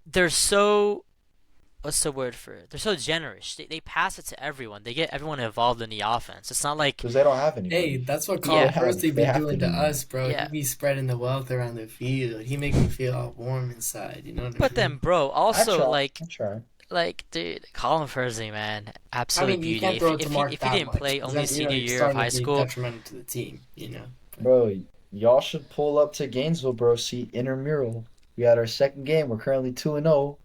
[SPEAKER 1] they're so what's the word for it? They're so generous. They pass it to everyone. They get everyone involved in the offense. It's not like
[SPEAKER 2] Because they don't have
[SPEAKER 3] Hey,
[SPEAKER 2] anybody.
[SPEAKER 3] that's what
[SPEAKER 2] They
[SPEAKER 3] Colin
[SPEAKER 1] yeah,
[SPEAKER 2] have
[SPEAKER 3] Firthly
[SPEAKER 2] they
[SPEAKER 3] be
[SPEAKER 2] have to
[SPEAKER 3] doing to
[SPEAKER 2] do that.
[SPEAKER 3] us, bro. He
[SPEAKER 1] yeah.
[SPEAKER 3] be spreading the wealth around the field. He make me feel all warm inside. You know what I
[SPEAKER 1] But then,
[SPEAKER 3] mean?
[SPEAKER 1] bro,
[SPEAKER 2] I
[SPEAKER 1] also
[SPEAKER 2] try.
[SPEAKER 1] like
[SPEAKER 2] I try.
[SPEAKER 1] dude, Colin Fursley, man,
[SPEAKER 3] I
[SPEAKER 1] absolute
[SPEAKER 3] mean, you
[SPEAKER 1] beauty.
[SPEAKER 3] can't
[SPEAKER 1] If
[SPEAKER 3] throw
[SPEAKER 1] he,
[SPEAKER 3] it to
[SPEAKER 1] if he
[SPEAKER 3] Mark
[SPEAKER 1] if he
[SPEAKER 3] that
[SPEAKER 1] didn't
[SPEAKER 3] much,
[SPEAKER 1] play
[SPEAKER 3] because
[SPEAKER 1] only
[SPEAKER 3] then
[SPEAKER 1] senior
[SPEAKER 3] you're
[SPEAKER 1] year of
[SPEAKER 3] starting
[SPEAKER 1] high
[SPEAKER 3] to be
[SPEAKER 1] school,
[SPEAKER 3] detrimental to the team. You know. But
[SPEAKER 2] Bro, y'all should pull up to Gainesville, bro. See intramural. We had our second game. We're currently 2-0.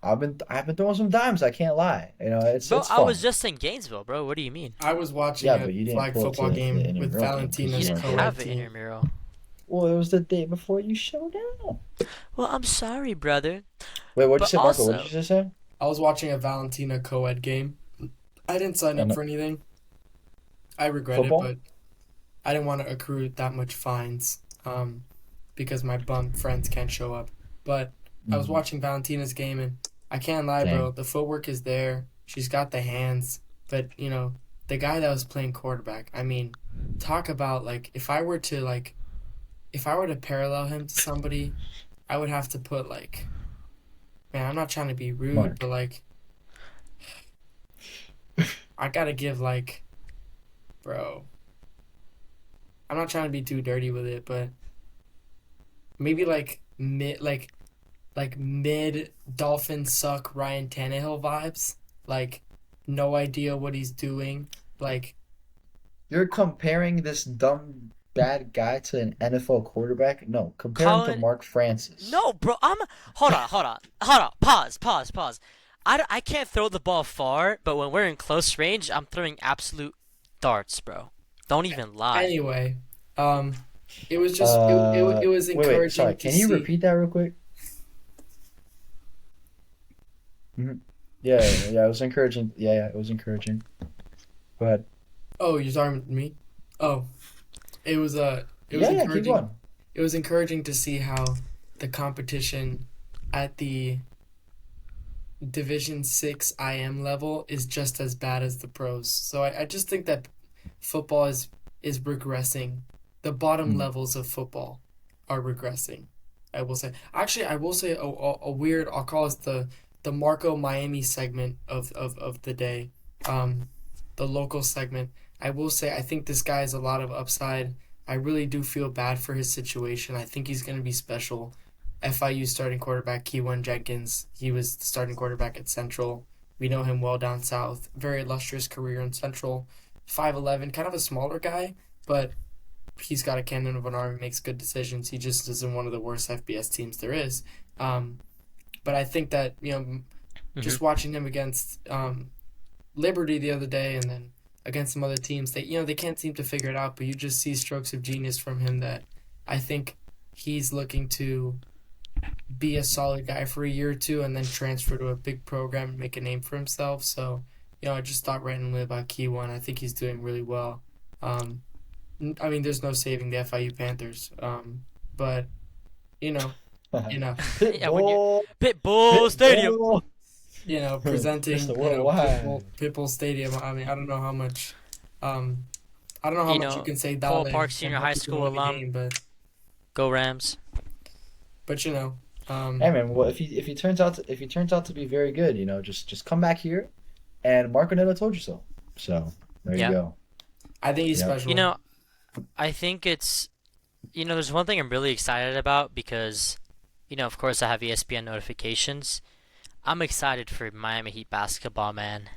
[SPEAKER 2] I've been throwing some dimes. I can't lie. You know,
[SPEAKER 1] bro,
[SPEAKER 2] it's
[SPEAKER 1] I was
[SPEAKER 2] fun.
[SPEAKER 1] just in Gainesville, bro. What do you mean?
[SPEAKER 3] I was watching
[SPEAKER 2] Yeah,
[SPEAKER 3] a
[SPEAKER 2] but you didn't
[SPEAKER 3] flag
[SPEAKER 2] pull up
[SPEAKER 3] football
[SPEAKER 2] to the
[SPEAKER 3] game with
[SPEAKER 2] intramural game because
[SPEAKER 1] You
[SPEAKER 2] you
[SPEAKER 3] Valentina's
[SPEAKER 2] weren't
[SPEAKER 1] didn't
[SPEAKER 2] there.
[SPEAKER 3] co-ed
[SPEAKER 1] have an
[SPEAKER 3] team.
[SPEAKER 1] intramural.
[SPEAKER 2] Well, it was the day before you showed up.
[SPEAKER 1] Well, I'm sorry, brother.
[SPEAKER 2] Wait, what'd you
[SPEAKER 1] But
[SPEAKER 2] say, Marco? What did
[SPEAKER 1] also,
[SPEAKER 2] you just say?
[SPEAKER 3] I was watching a Valentina co-ed game. I didn't sign up
[SPEAKER 2] And
[SPEAKER 3] for anything. I regret it,
[SPEAKER 2] football?
[SPEAKER 3] but I didn't want to accrue that much fines, because my bum friends can't show up. But I was
[SPEAKER 2] Mm,
[SPEAKER 3] watching Valentina's game, and I can't lie, bro.
[SPEAKER 2] dang.
[SPEAKER 3] The footwork is there. She's got the hands, but the guy that was playing quarterback. I mean, talk about like if I were to parallel him to somebody, I would have to put like, man, I'm not trying to be rude, but
[SPEAKER 2] Mark.
[SPEAKER 3] like, I gotta give like, bro. I'm not trying to be too dirty with it, but maybe like mid Dolphin suck Ryan Tannehill vibes. Like no idea what he's doing. Like
[SPEAKER 2] You're comparing this dumb bad guy to an NFL quarterback? No, compare him to
[SPEAKER 1] Colin,
[SPEAKER 2] Mark Francis.
[SPEAKER 1] no, bro. Hold on. Pause. I can't throw the ball far, but when we're in close range, I'm throwing absolute darts, bro. Don't even lie.
[SPEAKER 3] anyway, um, it was just it was
[SPEAKER 2] Wait, sorry.
[SPEAKER 3] encouraging to
[SPEAKER 2] Can you
[SPEAKER 3] see.
[SPEAKER 2] repeat that real quick? Mhm. Yeah, it was encouraging. Yeah, it was encouraging. Go ahead.
[SPEAKER 3] Oh, you're talking to me? Oh, it was
[SPEAKER 2] Yeah, keep
[SPEAKER 3] encouraging.
[SPEAKER 2] going.
[SPEAKER 3] It was encouraging to see how the competition at the Division 6 IM level is just as bad as the pros. So I just think that football is regressing. The bottom
[SPEAKER 2] Mm.
[SPEAKER 3] levels of football are regressing. I will say. Actually, I will say a weird. I'll call it the Marco Miami segment of the day. Um, the local segment. I will say I think this guy has a lot of upside. I really do feel bad for his situation. I think he's going to be special. FIU starting quarterback Keywan Jenkins. He was the starting quarterback at Central. We know him well down south. Very illustrious career in Central. 5'11", kind of a smaller guy, but he's got a cannon of an arm. Makes good decisions. He just isn't one of the worst FBS teams there is. Um, but I think that
[SPEAKER 1] Hmm.
[SPEAKER 3] just watching him against Liberty the other day, and then against some other teams, they can't seem to figure it out. But you just see strokes of genius from him that I think he's looking to be a solid guy for a year or two and then transfer to a big program and make a name for himself. So, I just thought randomly about Key One. I think he's doing really well. Um, I mean, there's no saving the FIU Panthers. But you know, you know,
[SPEAKER 1] Yeah, when you
[SPEAKER 2] Pitbull,
[SPEAKER 1] Pitbull Stadium.
[SPEAKER 2] Pitbull,
[SPEAKER 3] presenting,
[SPEAKER 2] Mr. Worldwide.
[SPEAKER 3] Pitbull Stadium. I mean, um, I don't know how
[SPEAKER 1] You
[SPEAKER 3] much you
[SPEAKER 1] know,
[SPEAKER 3] can say
[SPEAKER 1] Pole
[SPEAKER 3] Dale
[SPEAKER 1] Park
[SPEAKER 3] and
[SPEAKER 1] Senior
[SPEAKER 3] hope
[SPEAKER 1] High
[SPEAKER 3] people
[SPEAKER 1] School
[SPEAKER 3] win the
[SPEAKER 1] alum.
[SPEAKER 3] game,
[SPEAKER 1] Go Rams.
[SPEAKER 3] but
[SPEAKER 2] Hey man, well if he turns out to be very good, just come back here, and Marco Neto told you so. So there you
[SPEAKER 1] Yeah.
[SPEAKER 2] go.
[SPEAKER 3] I think he's
[SPEAKER 2] Yep.
[SPEAKER 3] special.
[SPEAKER 1] You know, I think there's one thing I'm really excited about because, of course I have ESPN notifications. I'm excited for Miami Heat basketball, man.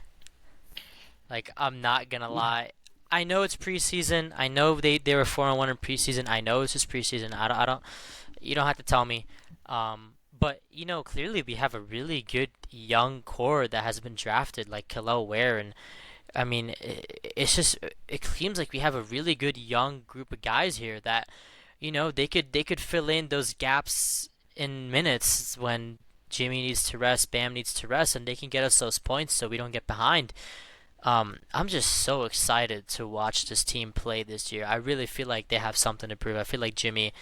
[SPEAKER 1] Like, I'm not gonna lie. I know it's preseason. I know they were 4-1 in preseason. I know it's just preseason. I don't. You don't have to tell me. But clearly we have a really good young core that has been drafted, like Kel'el Ware, and I mean, it seems like we have a really good young group of guys here that, they could fill in those gaps in minutes when Jimmy needs to rest, Bam needs to rest, and they can get us those points so we don't get behind. I'm just so excited to watch this team play this year. I really feel like they have something to prove. I feel like Jimmy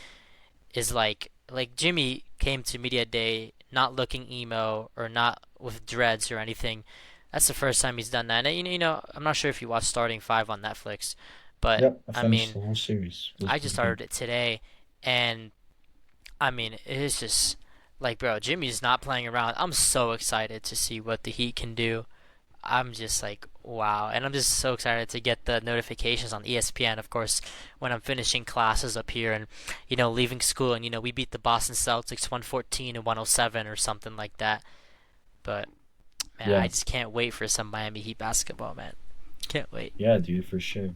[SPEAKER 1] is like Jimmy came to media day not looking emo or not with dreads or anything. That's the first time he's done that. And I'm not sure if you watched Starting Five on Netflix, but
[SPEAKER 2] Yep, I
[SPEAKER 1] I
[SPEAKER 2] finished
[SPEAKER 1] mean,
[SPEAKER 2] the whole series. It was
[SPEAKER 1] I just
[SPEAKER 2] pretty good.
[SPEAKER 1] started it today, and I mean, it's just like, bro, Jimmy's not playing around. I'm so excited to see what the Heat can do. I'm just like, wow. And I'm just so excited to get the notifications on ESPN, of course, when I'm finishing classes up here and, leaving school and, we beat the Boston Celtics 114 and 107 or something like that. But, man, I
[SPEAKER 2] Yeah,
[SPEAKER 1] just can't wait for some Miami Heat basketball, man. Can't wait.
[SPEAKER 2] yeah, dude, for sure.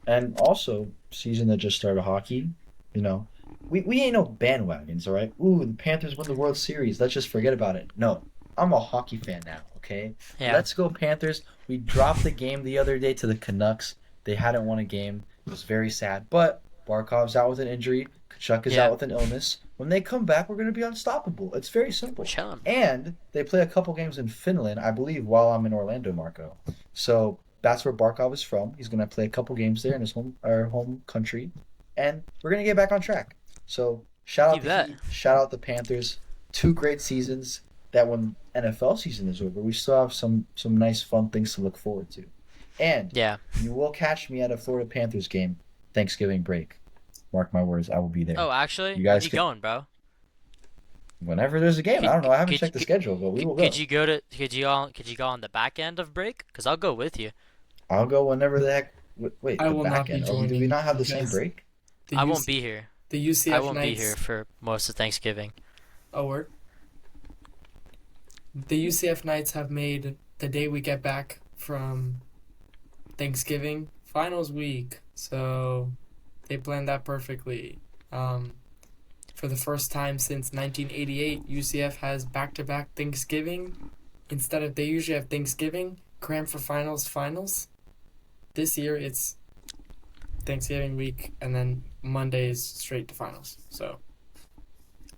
[SPEAKER 2] And also, season that just started hockey, you know, we ain't no bandwagons, all right? Ooh, the Panthers won the World Series. Let's just forget about it. No, I'm a hockey fan now, okay?
[SPEAKER 1] Yeah.
[SPEAKER 2] Let's go Panthers. We dropped the game the other day to the Canucks. They hadn't won a game. It was very sad. But Barkov's out with an injury. Kachuk is
[SPEAKER 1] Yeah.
[SPEAKER 2] out with an illness. When they come back, we're going to be unstoppable. It's very
[SPEAKER 1] We're
[SPEAKER 2] simple.
[SPEAKER 1] chilling.
[SPEAKER 2] And they play a couple games in Finland, I believe, while I'm in Orlando, Marco. So that's where Barkov is from. He's going to play a couple games there in his our home country, and we're going to get back on track. So shout
[SPEAKER 1] You
[SPEAKER 2] out the
[SPEAKER 1] bet.
[SPEAKER 2] Heat, shout out the Panthers. Two great seasons. That when NFL season is over, we still have some nice fun things to look forward to. And
[SPEAKER 1] Yeah.
[SPEAKER 2] you will catch me at a Florida Panthers game Thanksgiving break. Mark my words, I will be there.
[SPEAKER 1] Oh, actually,
[SPEAKER 2] You
[SPEAKER 1] when
[SPEAKER 2] guys
[SPEAKER 1] you
[SPEAKER 2] can
[SPEAKER 1] going, bro?
[SPEAKER 2] whenever there's a game. I
[SPEAKER 1] Could,
[SPEAKER 2] don't know. I haven't
[SPEAKER 1] could,
[SPEAKER 2] checked the
[SPEAKER 1] could,
[SPEAKER 2] schedule, but we will
[SPEAKER 1] could
[SPEAKER 2] go.
[SPEAKER 1] you go to could you go on the back end of break? Cause I'll go with you.
[SPEAKER 2] I'll go whenever the heck. Wait,
[SPEAKER 3] I
[SPEAKER 2] the
[SPEAKER 3] will not
[SPEAKER 2] back
[SPEAKER 3] be
[SPEAKER 2] end. Oh, do we
[SPEAKER 3] joining
[SPEAKER 2] not have the same
[SPEAKER 3] because
[SPEAKER 2] break?
[SPEAKER 3] the
[SPEAKER 1] I won't
[SPEAKER 3] UC,
[SPEAKER 1] be here.
[SPEAKER 3] the
[SPEAKER 1] I
[SPEAKER 3] UCF
[SPEAKER 1] won't be here
[SPEAKER 3] Knights.
[SPEAKER 1] for most of Thanksgiving.
[SPEAKER 3] Oh, word. The UCF Knights have made the day we get back from Thanksgiving finals week, so they planned that perfectly. Um, for the first time since 1988, UCF has back-to-back Thanksgiving. Instead of they usually have Thanksgiving crammed for finals. This year it's Thanksgiving week and then Monday is straight to finals. So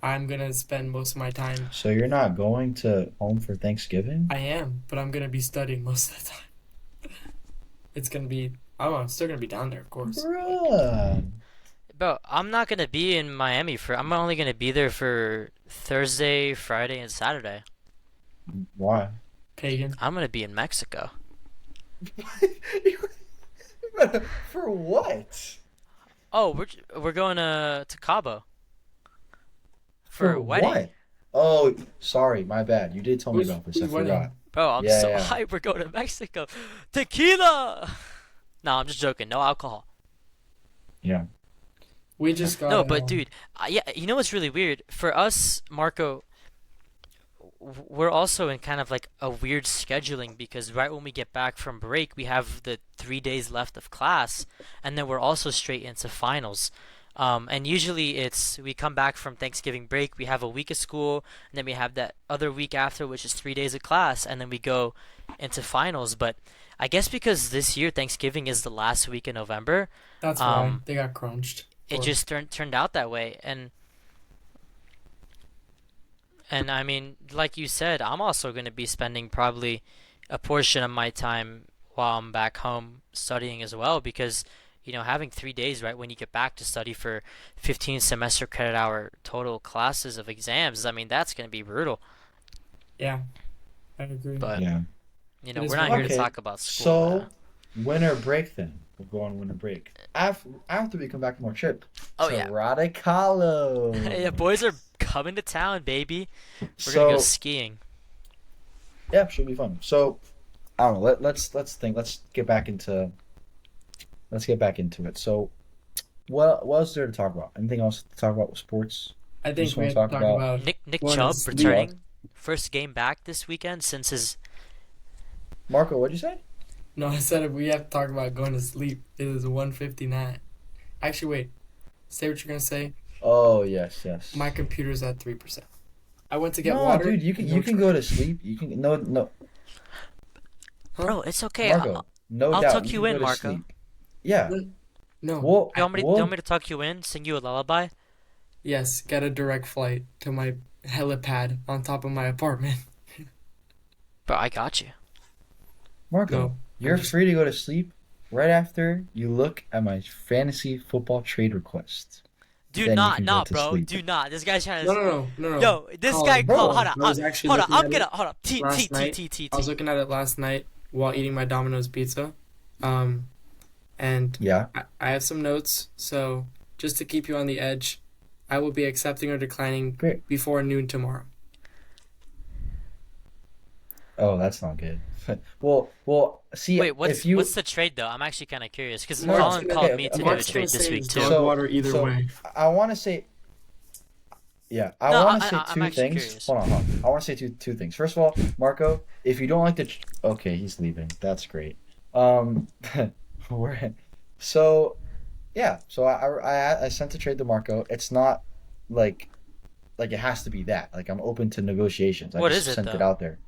[SPEAKER 3] I'm gonna spend most of my time.
[SPEAKER 2] So you're not going to home for Thanksgiving?
[SPEAKER 3] I am, but I'm gonna be studying most of the time. It's gonna be. I'm still gonna be down there, of course.
[SPEAKER 2] Bruh.
[SPEAKER 1] Bro, I'm not gonna be in Miami for. I'm only gonna be there for Thursday, Friday, and Saturday.
[SPEAKER 2] Why?
[SPEAKER 3] Pagan.
[SPEAKER 1] I'm gonna be in Mexico.
[SPEAKER 2] For what?
[SPEAKER 1] Oh, we're going to Cabo for
[SPEAKER 2] For
[SPEAKER 1] a wedding.
[SPEAKER 2] what? Oh, sorry, my bad. You did tell me
[SPEAKER 3] Who's
[SPEAKER 2] about this. I
[SPEAKER 3] who's winning?
[SPEAKER 2] forgot.
[SPEAKER 1] Bro, I'm
[SPEAKER 2] Yeah,
[SPEAKER 1] so
[SPEAKER 2] yeah.
[SPEAKER 1] hyped. We're going to Mexico. Tequila. No, I'm just joking. No alcohol.
[SPEAKER 2] Yeah.
[SPEAKER 3] We just got.
[SPEAKER 1] No, but dude, yeah, you know what's really weird? For us, Marco, we're also in kind of like a weird scheduling because right when we get back from break, we have the 3 days left of class, and then we're also straight into finals. And usually we come back from Thanksgiving break, we have a week of school, and then we have that other week after, which is 3 days of class, and then we go into finals. But I guess because this year Thanksgiving is the last week in November,
[SPEAKER 3] That's why
[SPEAKER 1] um,
[SPEAKER 3] they got crunched.
[SPEAKER 1] it
[SPEAKER 3] For
[SPEAKER 1] just turned out that way. And I mean, like you said, I'm also going to be spending probably a portion of my time while I'm back home studying as well because, having 3 days right when you get back to study for 15 semester credit hour total classes of exams, I mean, that's going to be brutal.
[SPEAKER 3] yeah, I agree.
[SPEAKER 1] But,
[SPEAKER 2] Yeah.
[SPEAKER 3] It is
[SPEAKER 1] we're not here to
[SPEAKER 2] Okay.
[SPEAKER 1] talk about school.
[SPEAKER 2] So, winter break then. We'll go on winter break. After we come back from our trip
[SPEAKER 1] Oh,
[SPEAKER 2] to
[SPEAKER 1] yeah.
[SPEAKER 2] Radicalo.
[SPEAKER 1] Yeah, boys are coming to town, baby. We're going to go
[SPEAKER 2] So,
[SPEAKER 1] skiing.
[SPEAKER 2] yeah, should be fun. So, I don't know. Let's think. Let's get back into it. So, what else is there to talk about? Anything else to talk about with sports?
[SPEAKER 3] I
[SPEAKER 2] Just
[SPEAKER 3] think we
[SPEAKER 2] wanna
[SPEAKER 3] have to
[SPEAKER 2] talk
[SPEAKER 3] talk
[SPEAKER 2] about-
[SPEAKER 3] about
[SPEAKER 1] Nick
[SPEAKER 3] going to
[SPEAKER 1] Chubb
[SPEAKER 3] sleep.
[SPEAKER 1] returning. First game back this weekend since his.
[SPEAKER 2] Marco, what'd you say?
[SPEAKER 3] No, I said we have to talk about going to sleep. It is 1:59. Actually, wait. Say what you're gonna say.
[SPEAKER 2] Oh, yes.
[SPEAKER 3] My computer's at 3%. I went to get
[SPEAKER 2] No,
[SPEAKER 3] water.
[SPEAKER 2] dude, you can go to sleep. You can no,
[SPEAKER 1] Bro, it's okay.
[SPEAKER 2] Marco. No
[SPEAKER 1] I'll
[SPEAKER 2] doubt.
[SPEAKER 1] tuck
[SPEAKER 2] can
[SPEAKER 1] you
[SPEAKER 2] go
[SPEAKER 1] in,
[SPEAKER 2] to
[SPEAKER 1] Marco.
[SPEAKER 2] sleep. Yeah.
[SPEAKER 3] No.
[SPEAKER 2] Well,
[SPEAKER 1] Do you want me to tuck you in, sing you a lullaby?
[SPEAKER 3] Yes, get a direct flight to my helipad on top of my apartment.
[SPEAKER 1] Bro, I got you.
[SPEAKER 2] Marco,
[SPEAKER 3] No.
[SPEAKER 2] you're
[SPEAKER 3] I'm just-
[SPEAKER 2] free to go to sleep right after you look at my fantasy football trade request.
[SPEAKER 1] Do
[SPEAKER 2] Then you
[SPEAKER 1] not,
[SPEAKER 2] can go to
[SPEAKER 1] bro.
[SPEAKER 2] sleep.
[SPEAKER 1] Do not. This guy's trying
[SPEAKER 3] No,
[SPEAKER 1] to.
[SPEAKER 3] no.
[SPEAKER 1] Yo, this
[SPEAKER 3] Colin,
[SPEAKER 1] guy.
[SPEAKER 2] bro,
[SPEAKER 1] Hold on.
[SPEAKER 3] I was actually
[SPEAKER 1] Hold on.
[SPEAKER 3] looking
[SPEAKER 1] I'm
[SPEAKER 3] at
[SPEAKER 1] gonna.
[SPEAKER 3] it
[SPEAKER 1] Hold up. T,
[SPEAKER 3] last
[SPEAKER 1] T, T,
[SPEAKER 3] night.
[SPEAKER 1] T, T,
[SPEAKER 3] I was
[SPEAKER 1] T.
[SPEAKER 3] looking at it last night while eating my Domino's pizza. And
[SPEAKER 2] Yeah.
[SPEAKER 3] I have some notes, so just to keep you on the edge, I will be accepting or declining
[SPEAKER 2] Great.
[SPEAKER 3] before noon tomorrow.
[SPEAKER 2] Oh, that's not good. well. See,
[SPEAKER 1] Wait,
[SPEAKER 2] if you
[SPEAKER 1] what's the trade though? I'm actually kind of curious because
[SPEAKER 2] No,
[SPEAKER 1] Colin
[SPEAKER 2] okay,
[SPEAKER 1] called
[SPEAKER 2] okay,
[SPEAKER 1] me to
[SPEAKER 2] okay.
[SPEAKER 1] do a
[SPEAKER 3] Mark's
[SPEAKER 1] trade
[SPEAKER 3] gonna
[SPEAKER 1] this
[SPEAKER 3] say
[SPEAKER 1] week
[SPEAKER 3] it's
[SPEAKER 1] too.
[SPEAKER 3] dog water either way.
[SPEAKER 2] I want to say, yeah, I
[SPEAKER 1] No,
[SPEAKER 2] want to
[SPEAKER 1] I-
[SPEAKER 2] say
[SPEAKER 1] I'm
[SPEAKER 2] two
[SPEAKER 1] actually
[SPEAKER 2] things.
[SPEAKER 1] curious.
[SPEAKER 2] Hold on. I want to say two things. First of all, Marco, if you don't like okay, he's leaving. That's great. We're so yeah. So I sent a trade to Marco. It's not like it has to be that. Like I'm open to negotiations. I
[SPEAKER 1] What
[SPEAKER 2] just
[SPEAKER 1] is it,
[SPEAKER 2] sent it
[SPEAKER 1] though?
[SPEAKER 2] out there.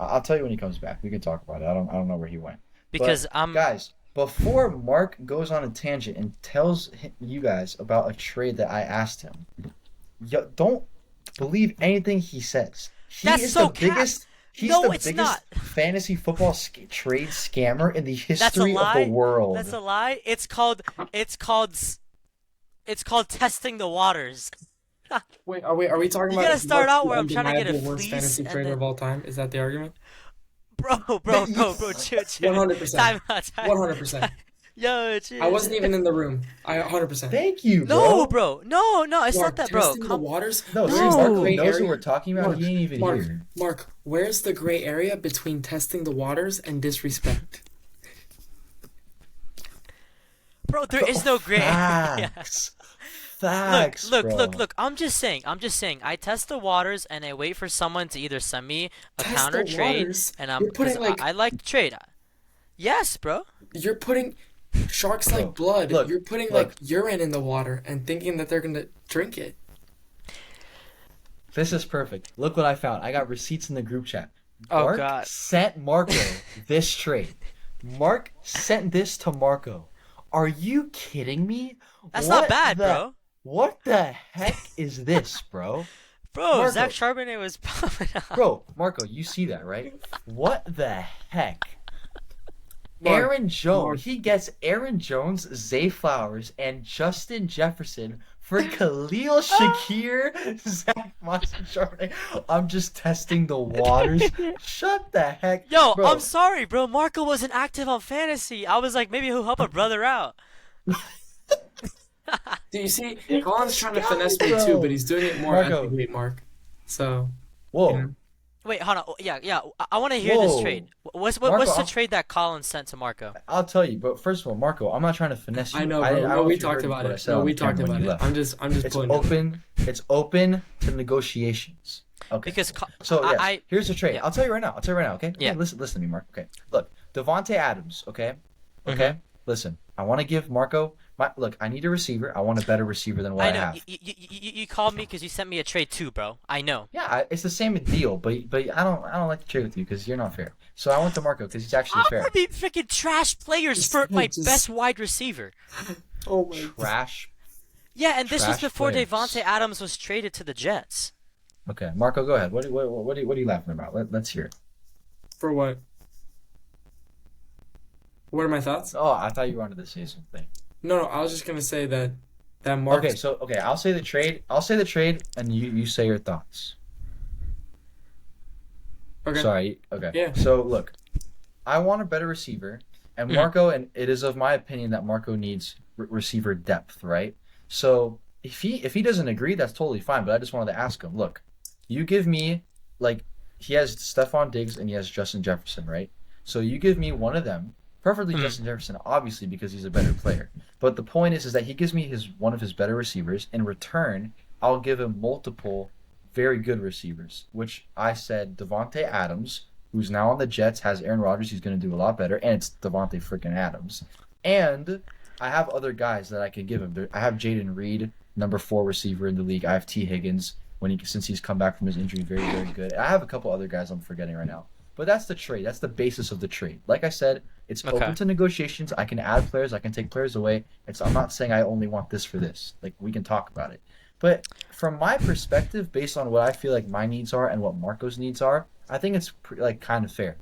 [SPEAKER 2] I'll tell you when he comes back. We can talk about it. I don't know where he went.
[SPEAKER 1] Because
[SPEAKER 2] But, guys, before Mark goes on a tangent and tells you guys about a trade that I asked him, don't believe anything he says. He
[SPEAKER 1] That's
[SPEAKER 2] is
[SPEAKER 1] so
[SPEAKER 2] the biggest. He's
[SPEAKER 1] No,
[SPEAKER 2] the
[SPEAKER 1] it's
[SPEAKER 2] biggest
[SPEAKER 1] not.
[SPEAKER 2] fantasy football trade scammer in the
[SPEAKER 1] That's a
[SPEAKER 2] history of
[SPEAKER 1] lie.
[SPEAKER 2] the world.
[SPEAKER 1] That's a lie. It's called testing the waters.
[SPEAKER 3] Wait, are we talking
[SPEAKER 1] You
[SPEAKER 3] about
[SPEAKER 1] gotta start
[SPEAKER 3] what's
[SPEAKER 1] out
[SPEAKER 3] the
[SPEAKER 1] where I'm trying to get a
[SPEAKER 3] undeniable worst
[SPEAKER 1] fleece
[SPEAKER 3] fantasy
[SPEAKER 1] and
[SPEAKER 3] trader
[SPEAKER 1] then-
[SPEAKER 3] of all time? Is that the argument?
[SPEAKER 1] Bro, chill.
[SPEAKER 3] 100%.
[SPEAKER 1] Time out.
[SPEAKER 3] 100%.
[SPEAKER 1] Yo, chill.
[SPEAKER 3] I wasn't even in the room. 100%.
[SPEAKER 2] Thank you,
[SPEAKER 1] No,
[SPEAKER 2] bro.
[SPEAKER 1] bro. No, it's
[SPEAKER 3] Mark,
[SPEAKER 1] not that, bro.
[SPEAKER 3] testing the waters.
[SPEAKER 2] No,
[SPEAKER 1] No.
[SPEAKER 2] seriously, Marco
[SPEAKER 3] Gray
[SPEAKER 2] knows
[SPEAKER 3] area?
[SPEAKER 2] what we're talking about.
[SPEAKER 3] Mark,
[SPEAKER 2] He ain't even
[SPEAKER 3] Mark,
[SPEAKER 2] here.
[SPEAKER 3] Mark, where's the gray area between testing the waters and disrespect?
[SPEAKER 1] Bro, there is no gray area.
[SPEAKER 2] Facts. Facts, bro.
[SPEAKER 1] Look. I'm just saying. I test the waters and I wait for someone to either send me a
[SPEAKER 3] Test
[SPEAKER 1] counter
[SPEAKER 3] the
[SPEAKER 1] trade,
[SPEAKER 3] waters?
[SPEAKER 1] and
[SPEAKER 3] You're putting,
[SPEAKER 1] 'cause
[SPEAKER 3] like-
[SPEAKER 1] I like to trade. Yes, bro.
[SPEAKER 3] You're putting sharks
[SPEAKER 2] Bro,
[SPEAKER 3] like blood.
[SPEAKER 2] look,
[SPEAKER 3] You're putting
[SPEAKER 2] look.
[SPEAKER 3] like urine in the water and thinking that they're gonna drink it.
[SPEAKER 2] This is perfect. Look what I found. I got receipts in the group chat.
[SPEAKER 1] Oh,
[SPEAKER 2] Mark
[SPEAKER 1] God.
[SPEAKER 2] sent Marco this trade. Mark sent this to Marco. Are you kidding me?
[SPEAKER 1] That's
[SPEAKER 2] What
[SPEAKER 1] not bad,
[SPEAKER 2] the-
[SPEAKER 1] bro.
[SPEAKER 2] What the heck is this, bro?
[SPEAKER 1] Bro,
[SPEAKER 2] Marco.
[SPEAKER 1] Zach Charbonnet was popping out.
[SPEAKER 2] Bro, Marco, you see that, right? What the heck?
[SPEAKER 3] Mark,
[SPEAKER 2] Aaron Jones.
[SPEAKER 3] Mark.
[SPEAKER 2] He gets Aaron Jones, Zay Flowers, and Justin Jefferson for Khalil Shakir, Zach Moss, and Charbonnet. I'm just testing the waters. Shut the heck.
[SPEAKER 1] Yo,
[SPEAKER 2] bro.
[SPEAKER 1] I'm sorry, bro. Marco wasn't active on fantasy. I was like, maybe he'll help a brother out.
[SPEAKER 3] Do you see? Colin's trying to
[SPEAKER 2] guy,
[SPEAKER 3] finesse me
[SPEAKER 2] bro.
[SPEAKER 3] too, but he's doing it more
[SPEAKER 2] Marco.
[SPEAKER 3] ethically, Mark. So,
[SPEAKER 2] Whoa.
[SPEAKER 3] Yeah.
[SPEAKER 1] Wait, hold on. Yeah. I want to hear this
[SPEAKER 2] Whoa.
[SPEAKER 1] trade. What's
[SPEAKER 2] Marco,
[SPEAKER 1] the
[SPEAKER 2] I'm-
[SPEAKER 1] trade that Colin sent to Marco?
[SPEAKER 2] I'll tell you, but first of all, Marco, I'm not trying to finesse you.
[SPEAKER 3] I know,
[SPEAKER 2] I
[SPEAKER 3] bro.
[SPEAKER 2] don't
[SPEAKER 3] No,
[SPEAKER 2] know
[SPEAKER 3] we
[SPEAKER 2] if you
[SPEAKER 3] talked
[SPEAKER 2] heard
[SPEAKER 3] about
[SPEAKER 2] what I
[SPEAKER 3] it.
[SPEAKER 2] said
[SPEAKER 3] No,
[SPEAKER 2] on
[SPEAKER 3] we
[SPEAKER 2] camera
[SPEAKER 3] talked
[SPEAKER 2] when
[SPEAKER 3] about
[SPEAKER 2] you
[SPEAKER 3] it.
[SPEAKER 2] left.
[SPEAKER 3] I'm just
[SPEAKER 2] It's
[SPEAKER 3] pulling it.
[SPEAKER 2] open. It's open to negotiations. Okay.
[SPEAKER 1] Because
[SPEAKER 2] So yes,
[SPEAKER 1] I
[SPEAKER 2] here's the trade.
[SPEAKER 1] yeah.
[SPEAKER 2] I'll tell you right now. Okay.
[SPEAKER 1] Yeah.
[SPEAKER 2] Listen to me, Mark. Okay. Look, Devonte Adams. Okay. Listen, I want to give Marco Look, I need a receiver. I want a better receiver than what
[SPEAKER 1] I
[SPEAKER 2] I
[SPEAKER 1] know
[SPEAKER 2] have.
[SPEAKER 1] you called me because you sent me a trade too, bro. I know.
[SPEAKER 2] Yeah, it's the same deal, but I don't like to trade with you because you're not fair. So I went to Marco because he's actually
[SPEAKER 1] I'm
[SPEAKER 2] fair.
[SPEAKER 1] gonna be freaking trash players for my
[SPEAKER 3] Just
[SPEAKER 1] best wide receiver.
[SPEAKER 3] oh my god.
[SPEAKER 2] Trash,
[SPEAKER 1] Yeah, and this was
[SPEAKER 2] trash
[SPEAKER 1] before Devontae
[SPEAKER 2] players.
[SPEAKER 1] Adams was traded to the Jets.
[SPEAKER 2] Okay, Marco, go ahead. What are you laughing about? Let's hear it.
[SPEAKER 3] For what? What are my thoughts?
[SPEAKER 2] Oh, I thought you wanted to say something.
[SPEAKER 3] No, I was just gonna say that Mark.
[SPEAKER 2] Okay, I'll say the trade. I'll say the trade, and you say your thoughts.
[SPEAKER 3] Okay.
[SPEAKER 2] Sorry. Okay.
[SPEAKER 3] Yeah.
[SPEAKER 2] So look, I want a better receiver, and
[SPEAKER 1] Mhm.
[SPEAKER 2] Marco, and it is of my opinion that Marco needs receiver depth, right? So if he doesn't agree, that's totally fine. But I just wanted to ask him. Look, you give me like he has Stephon Diggs and he has Justin Jefferson, right? So you give me one of them, preferably
[SPEAKER 1] Mhm.
[SPEAKER 2] Justin Jefferson, obviously because he's a better player. But the point is that he gives me his one of his better receivers. In return, I'll give him multiple very good receivers, which I said Devontae Adams, who's now on the Jets, has Aaron Rodgers. He's going to do a lot better, and it's Devontae freaking Adams. And I have other guys that I can give him. I have Jaden Reed, number 4 receiver in the league. I have T Higgins since he's come back from his injury, very very good. I have a couple other guys I'm forgetting right now. But that's the trade. That's the basis of the trade. Like I said, it's
[SPEAKER 1] Okay.
[SPEAKER 2] open to negotiations. I can add players. I can take players away. I'm not saying I only want this for this. Like we can talk about it. But from my perspective, based on what I feel like my needs are and what Marco's needs are, I think it's like kind of fair.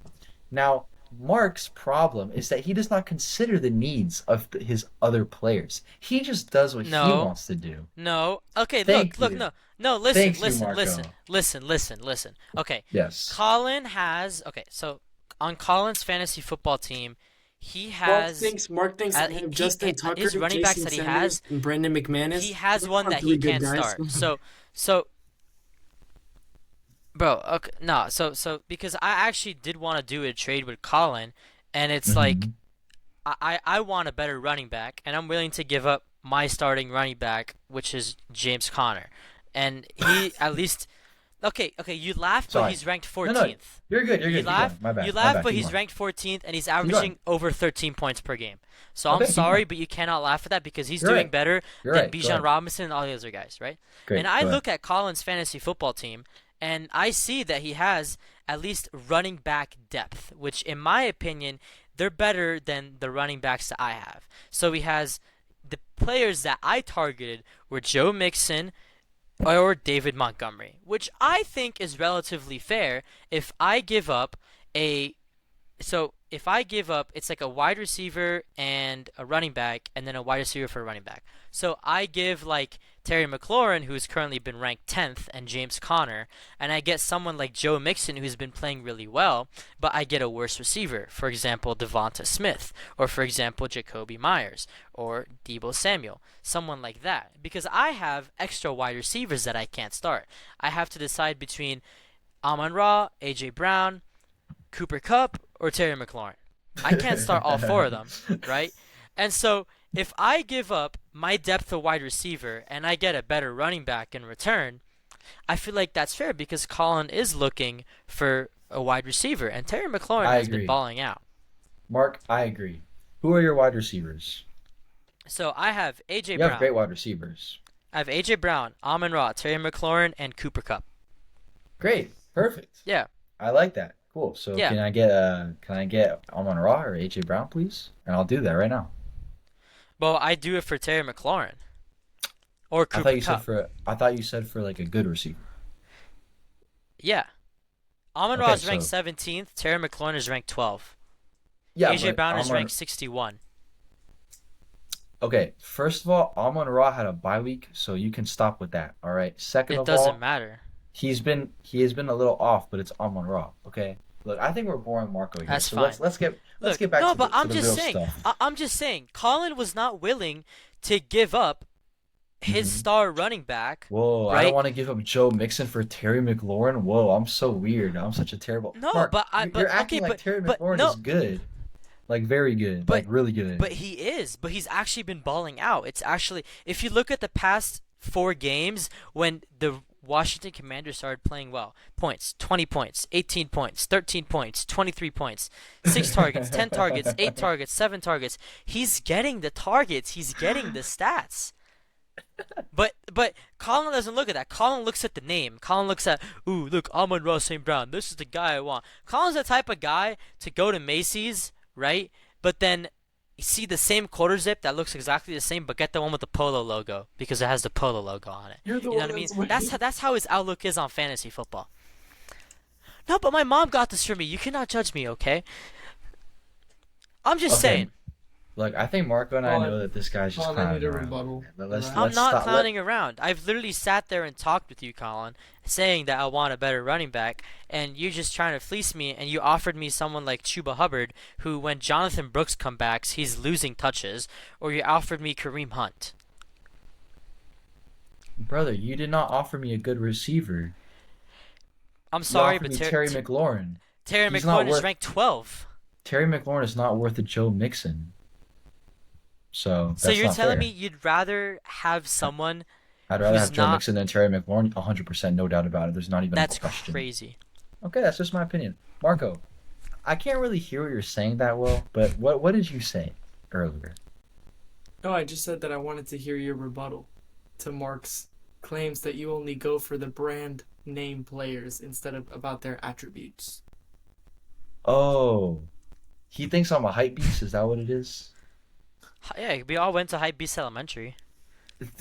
[SPEAKER 2] Now, Mark's problem is that he does not consider the needs of his other players. He just does what he
[SPEAKER 1] No.
[SPEAKER 2] wants to do.
[SPEAKER 1] No. Okay,
[SPEAKER 2] Thank
[SPEAKER 1] look,
[SPEAKER 2] you.
[SPEAKER 1] no, listen,
[SPEAKER 2] Thank you,
[SPEAKER 1] listen,
[SPEAKER 2] Marco.
[SPEAKER 1] listen. Okay,
[SPEAKER 2] Yes.
[SPEAKER 1] Colin has so on Colin's fantasy football team, he
[SPEAKER 3] Mark
[SPEAKER 1] has
[SPEAKER 3] thinks Mark thinks Justin Tucker,
[SPEAKER 1] his running backs
[SPEAKER 3] Jason
[SPEAKER 1] that he
[SPEAKER 3] Sanders,
[SPEAKER 1] has.
[SPEAKER 3] and Brandon McManus.
[SPEAKER 1] He has
[SPEAKER 3] Those
[SPEAKER 1] one
[SPEAKER 3] aren't
[SPEAKER 1] that
[SPEAKER 3] three
[SPEAKER 1] he
[SPEAKER 3] good
[SPEAKER 1] can't
[SPEAKER 3] guys.
[SPEAKER 1] start. So bro, okay, no, so because I actually did want to do a trade with Colin, and it's like
[SPEAKER 2] hmm
[SPEAKER 1] I want a better running back, and I'm willing to give up my starting running back, which is James Conner, and he at least okay, you laugh, but
[SPEAKER 2] Sorry.
[SPEAKER 1] he's ranked
[SPEAKER 2] No,
[SPEAKER 1] 14th.
[SPEAKER 2] you're good. You're
[SPEAKER 1] You
[SPEAKER 2] good. Keep
[SPEAKER 1] laugh,
[SPEAKER 2] going. My bad.
[SPEAKER 1] you
[SPEAKER 2] My
[SPEAKER 1] laugh,
[SPEAKER 2] bad.
[SPEAKER 1] but
[SPEAKER 2] Keep
[SPEAKER 1] he's
[SPEAKER 2] going.
[SPEAKER 1] ranked 14th, and he's
[SPEAKER 2] Keep going.
[SPEAKER 1] averaging over 13 points per game. So I'm
[SPEAKER 2] Okay, keep
[SPEAKER 1] sorry,
[SPEAKER 2] going.
[SPEAKER 1] but you cannot laugh at that because he's
[SPEAKER 2] You're
[SPEAKER 1] doing
[SPEAKER 2] right.
[SPEAKER 1] better
[SPEAKER 2] You're
[SPEAKER 1] than
[SPEAKER 2] right. Go
[SPEAKER 1] Bijan
[SPEAKER 2] ahead.
[SPEAKER 1] Robinson and all the other guys, right? And
[SPEAKER 2] Great.
[SPEAKER 1] I
[SPEAKER 2] Go ahead.
[SPEAKER 1] look at Colin's fantasy football team, and I see that he has at least running back depth, which in my opinion, they're better than the running backs that I have. So he has the players that I targeted were Joe Mixon or David Montgomery, which I think is relatively fair if I give up a if I give up, it's like a wide receiver and a running back, and then a wide receiver for a running back. So I give like Terry McLaurin, who's currently been ranked 10th, and James Conner, and I get someone like Joe Mixon, who's been playing really well, but I get a worse receiver. For example, Devonta Smith, or for example, Jacoby Myers, or Deebo Samuel, someone like that. Because I have extra wide receivers that I can't start. I have to decide between Amon-Ra, A.J. Brown, Cooper Kupp, or Terry McLaurin. I can't start all 4 of them, right? And so if I give up my depth of wide receiver and I get a better running back in return, I feel like that's fair because Colin is looking for a wide receiver, and Terry McLaurin
[SPEAKER 2] I
[SPEAKER 1] has been
[SPEAKER 2] agree.
[SPEAKER 1] balling out.
[SPEAKER 2] Mark, I agree. Who are your wide receivers?
[SPEAKER 1] So I have A.J.
[SPEAKER 2] You have
[SPEAKER 1] Brown.
[SPEAKER 2] great wide receivers.
[SPEAKER 1] I have A.J. Brown, Amon-Ra, Terry McLaurin, and Cooper Kupp.
[SPEAKER 2] Great. Perfect.
[SPEAKER 1] Yeah.
[SPEAKER 2] I like that. Cool. So
[SPEAKER 1] Yeah.
[SPEAKER 2] can I get Amon-Ra or AJ Brown, please? And I'll do that right now.
[SPEAKER 1] Well, I do it for Terry McLaurin or
[SPEAKER 2] I thought
[SPEAKER 1] Cooper
[SPEAKER 2] you said
[SPEAKER 1] Kupp.
[SPEAKER 2] for like a good receiver.
[SPEAKER 1] Yeah. Amon-Ra
[SPEAKER 2] Okay,
[SPEAKER 1] is ranked
[SPEAKER 2] so
[SPEAKER 1] 17th. Terry McLaurin is ranked 12th.
[SPEAKER 2] yeah,
[SPEAKER 1] A.J.
[SPEAKER 2] but
[SPEAKER 1] Brown is
[SPEAKER 2] Amon.
[SPEAKER 1] ranked 61.
[SPEAKER 2] Okay, first of all, Amon-Ra had a bye week, so you can stop with that. All right. Second
[SPEAKER 1] It
[SPEAKER 2] of
[SPEAKER 1] doesn't
[SPEAKER 2] all,
[SPEAKER 1] matter.
[SPEAKER 2] he has been a little off, but it's Amon-Ra. Okay. Look, I think we're boring Marco here.
[SPEAKER 1] That's
[SPEAKER 2] So
[SPEAKER 1] fine.
[SPEAKER 2] let's
[SPEAKER 1] Look,
[SPEAKER 2] get back
[SPEAKER 1] no,
[SPEAKER 2] to
[SPEAKER 1] but I'm
[SPEAKER 2] the
[SPEAKER 1] just
[SPEAKER 2] real
[SPEAKER 1] saying.
[SPEAKER 2] stuff.
[SPEAKER 1] I'm just saying. Colin was not willing to give up his
[SPEAKER 2] hmm
[SPEAKER 1] star running back,
[SPEAKER 2] Whoa, I don't
[SPEAKER 1] right?
[SPEAKER 2] want to give up Joe Mixon for Terry McLaurin. Whoa, I'm so weird. I'm such a terrible.
[SPEAKER 1] No,
[SPEAKER 2] Mark,
[SPEAKER 1] but
[SPEAKER 2] you're acting like Terry McLaurin
[SPEAKER 1] no,
[SPEAKER 2] is good. Like very good.
[SPEAKER 1] but
[SPEAKER 2] Like really good.
[SPEAKER 1] but he is. But he's actually been balling out. It's actually, if you look at the past 4 games when the Washington Commanders started playing well. Points, 20 points, 18 points, 13 points, 23 points, 6 targets, 10 targets, 8 targets, 7 targets. He's getting the targets. He's getting the stats. But Colin doesn't look at that. Colin looks at the name. Colin looks at, ooh, look, Amon-Ra St. Brown. This is the guy I want. Colin's the type of guy to go to Macy's, right? But then see the same quarter zip that looks exactly the same, but get the one with the Polo logo because it has the Polo logo on it.
[SPEAKER 3] You're the
[SPEAKER 1] You know
[SPEAKER 3] one
[SPEAKER 1] what I mean?
[SPEAKER 3] that's
[SPEAKER 1] That's how his outlook is on fantasy football. No, but my mom got this for me. You cannot judge me, okay? I'm just
[SPEAKER 2] Okay.
[SPEAKER 1] saying.
[SPEAKER 2] Look, I think Marco and I
[SPEAKER 3] Colin-
[SPEAKER 2] know that this guy's just
[SPEAKER 3] Colin, I need
[SPEAKER 2] clowning
[SPEAKER 3] a
[SPEAKER 2] around.
[SPEAKER 3] rebuttal.
[SPEAKER 2] Let's
[SPEAKER 1] I'm not
[SPEAKER 2] stop.
[SPEAKER 1] clowning around. I've literally sat there and talked with you, Colin, saying that I want a better running back, and you're just trying to fleece me, and you offered me someone like Chuba Hubbard, who, when Jonathan Brooks comes back, he's losing touches, or you offered me Kareem Hunt.
[SPEAKER 2] Brother, you did not offer me a good receiver.
[SPEAKER 1] I'm
[SPEAKER 2] You
[SPEAKER 1] sorry,
[SPEAKER 2] offered
[SPEAKER 1] but
[SPEAKER 2] me Terry McLaurin.
[SPEAKER 1] Terry
[SPEAKER 2] He's not
[SPEAKER 1] McLaurin is
[SPEAKER 2] worth.
[SPEAKER 1] ranked 12.
[SPEAKER 2] Terry McLaurin is not worth a Joe Mixon. So
[SPEAKER 1] So
[SPEAKER 2] that's
[SPEAKER 1] you're
[SPEAKER 2] not
[SPEAKER 1] telling
[SPEAKER 2] fair.
[SPEAKER 1] me you'd rather have someone
[SPEAKER 2] I'd rather
[SPEAKER 1] who's
[SPEAKER 2] have Joe
[SPEAKER 1] not...
[SPEAKER 2] Mixon than Terry McLaurin, 100%, no doubt about it. There's not even a
[SPEAKER 1] That's
[SPEAKER 2] question.
[SPEAKER 1] crazy.
[SPEAKER 2] Okay, that's just my opinion. Marco, I can't really hear what you're saying that well, but what did you say earlier?
[SPEAKER 3] No, I just said that I wanted to hear your rebuttal to Mark's claims that you only go for the brand name players instead of about their attributes.
[SPEAKER 2] Oh, he thinks I'm a hype beast. Is that what it is?
[SPEAKER 1] Yeah, we all went to Hypebeast Elementary.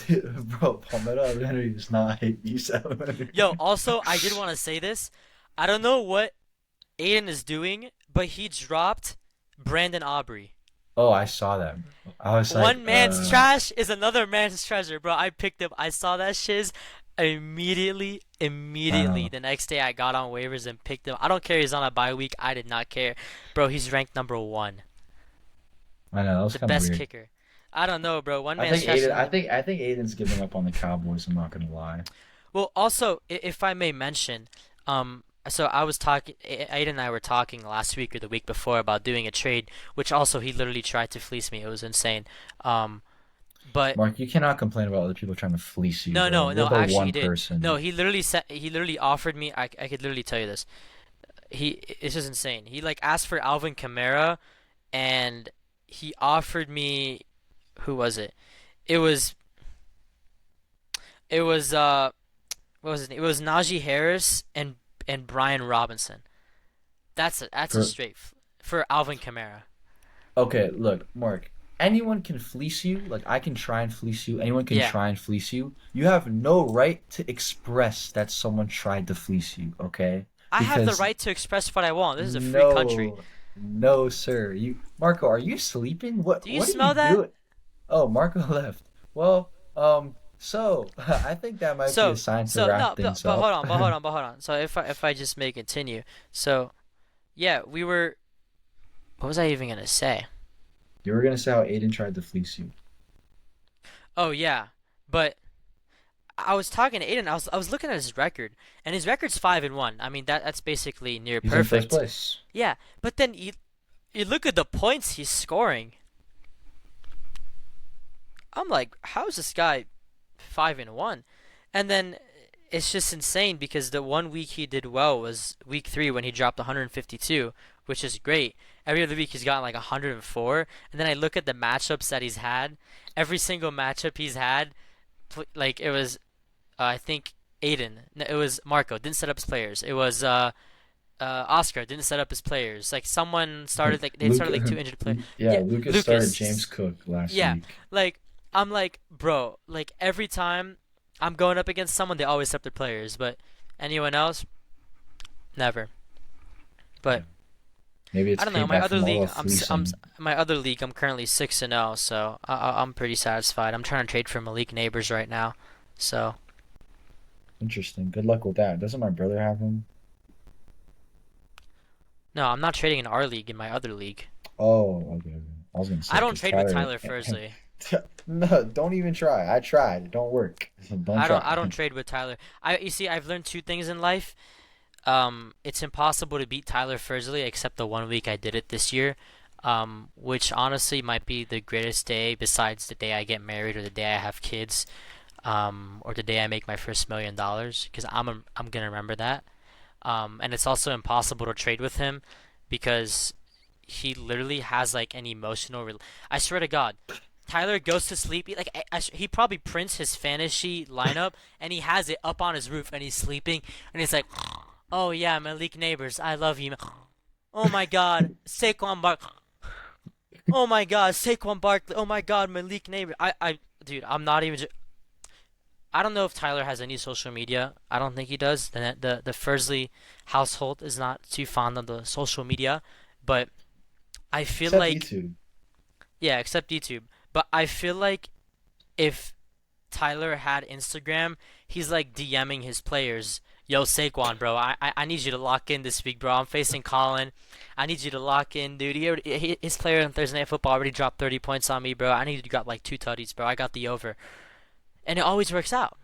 [SPEAKER 2] Bro, Palmetto Elementary is not hype beast elementary.
[SPEAKER 1] Yo, also, I did want to say this. I don't know what Aiden is doing, but he dropped Brandon Aubrey.
[SPEAKER 2] Oh, I saw that. I was like,
[SPEAKER 1] One man's trash is another man's treasure, bro. I picked him. I saw that shiz immediately.
[SPEAKER 2] I know.
[SPEAKER 1] The next day, I got on waivers and picked him. I don't care. He's on a bye week. I did not care, bro. He's ranked number 1,
[SPEAKER 2] I know that was
[SPEAKER 1] the
[SPEAKER 2] kind of
[SPEAKER 1] best
[SPEAKER 2] weird.
[SPEAKER 1] kicker. I don't know, bro. One
[SPEAKER 2] I
[SPEAKER 1] man's
[SPEAKER 2] think
[SPEAKER 1] trash.
[SPEAKER 2] Aiden. I think Aiden's giving up on the Cowboys. I'm not gonna lie.
[SPEAKER 1] Well, also, if I may mention, so I was talking, Aiden and I were talking last week or the week before about doing a trade, which also he literally tried to fleece me. It was insane. But
[SPEAKER 2] Mark, you cannot complain about other people trying to fleece you,
[SPEAKER 1] no,
[SPEAKER 2] bro.
[SPEAKER 1] no,
[SPEAKER 2] You're
[SPEAKER 1] no.
[SPEAKER 2] the
[SPEAKER 1] Actually,
[SPEAKER 2] one
[SPEAKER 1] he did.
[SPEAKER 2] person.
[SPEAKER 1] No, he literally offered me. I could literally tell you this. It's just insane. He like asked for Alvin Kamara, and he offered me, who was it? It was it was what was his name? It was Najee Harris and Brian Robinson. That's a
[SPEAKER 2] For
[SPEAKER 1] straight for Alvin Kamara.
[SPEAKER 2] Okay, look, Mark. Anyone can fleece you. Like I can try and fleece you. Anyone can
[SPEAKER 1] Yeah,
[SPEAKER 2] try and fleece you. You have no right to express that someone tried to fleece you. Okay?
[SPEAKER 1] I have the
[SPEAKER 2] Because
[SPEAKER 1] right to express what I want. This is a free country.
[SPEAKER 2] no, no, sir. Marco, are you sleeping?
[SPEAKER 1] Do you
[SPEAKER 2] What are you
[SPEAKER 1] smell that?
[SPEAKER 2] doing? Oh, Marco left. Well, so I think that might be a
[SPEAKER 1] So
[SPEAKER 2] sign to
[SPEAKER 1] so no,
[SPEAKER 2] wrap
[SPEAKER 1] but,
[SPEAKER 2] things
[SPEAKER 1] but hold
[SPEAKER 2] up.
[SPEAKER 1] on, but hold on. So if I just may continue. So yeah, we were. What was I even gonna say?
[SPEAKER 2] You were gonna say how Aiden tried to fleece you.
[SPEAKER 1] Oh yeah, but I was talking to Aiden. I was looking at his record, and his record's 5-1. I mean that's basically near
[SPEAKER 2] He's in first
[SPEAKER 1] perfect.
[SPEAKER 2] place.
[SPEAKER 1] Yeah, but then you look at the points he's scoring. I'm like, how is this guy 5-1? And then it's just insane because the one week he did well was week 3 when he dropped 152, which is great. Every other week he's gotten like 104, and then I look at the matchups that he's had. Every single matchup he's had, like it was, I think Aiden, no, it was Marco didn't set up his players. It was Oscar didn't set up his players. Like someone started like they
[SPEAKER 2] Luke,
[SPEAKER 1] started like 2 injured players.
[SPEAKER 2] yeah,
[SPEAKER 1] Yeah,
[SPEAKER 2] Lucas started James
[SPEAKER 1] Lucas.
[SPEAKER 2] Cook last
[SPEAKER 1] Yeah,
[SPEAKER 2] week.
[SPEAKER 1] like I'm like, bro, like every time I'm going up against someone, they always set their players, but anyone else, never.
[SPEAKER 2] Yeah.
[SPEAKER 1] But
[SPEAKER 2] Maybe it's
[SPEAKER 1] I don't know. My
[SPEAKER 2] payback
[SPEAKER 1] other
[SPEAKER 2] from all
[SPEAKER 1] league,
[SPEAKER 2] the fleecing.
[SPEAKER 1] I'm currently 6-0, so I'm pretty satisfied. I'm trying to trade for Malik Neighbors right now, so
[SPEAKER 2] Interesting. Good luck with that. Doesn't my brother have him?
[SPEAKER 1] no, I'm not trading in our league. In my other league,
[SPEAKER 2] Oh, okay. Okay. I was gonna say
[SPEAKER 1] I don't
[SPEAKER 2] because
[SPEAKER 1] trade with
[SPEAKER 2] Tyler.
[SPEAKER 1] Tyler Fursley.
[SPEAKER 2] No, don't even try. I tried. It don't work. Don't
[SPEAKER 1] I
[SPEAKER 2] try.
[SPEAKER 1] don't trade with Tyler. You see, I've learned 2 things in life. It's impossible to beat Tyler Fursley except the one week I did it this year, which honestly might be the greatest day besides the day I get married or the day I have kids. or the day I make my first $1 million, because I'm gonna remember that. And it's also impossible to trade with him because he literally has like an I swear to God, Tyler goes to sleep. He probably prints his fantasy lineup and he has it up on his roof and he's sleeping and he's like, "Oh yeah, Malik Neighbors, I love you. Oh my God, Saquon Bark. Oh my God, Saquon Barkley. Oh my God, Malik Neighbors. Dude, I'm not even. I don't know if Tyler has any social media. I don't think he does. The Fursley household is not too fond of the social media, but I feel
[SPEAKER 2] Except
[SPEAKER 1] like
[SPEAKER 2] YouTube.
[SPEAKER 1] yeah, except YouTube. But I feel like if Tyler had Instagram, he's like DMing his players, "Yo, Saquon, bro, I need you to lock in this week, bro. I'm facing Colin. I need you to lock in, dude. His player on Thursday Night Football already dropped 30 points on me, bro. I need you to got like 2 tutties, bro. I got the over." And it always works out.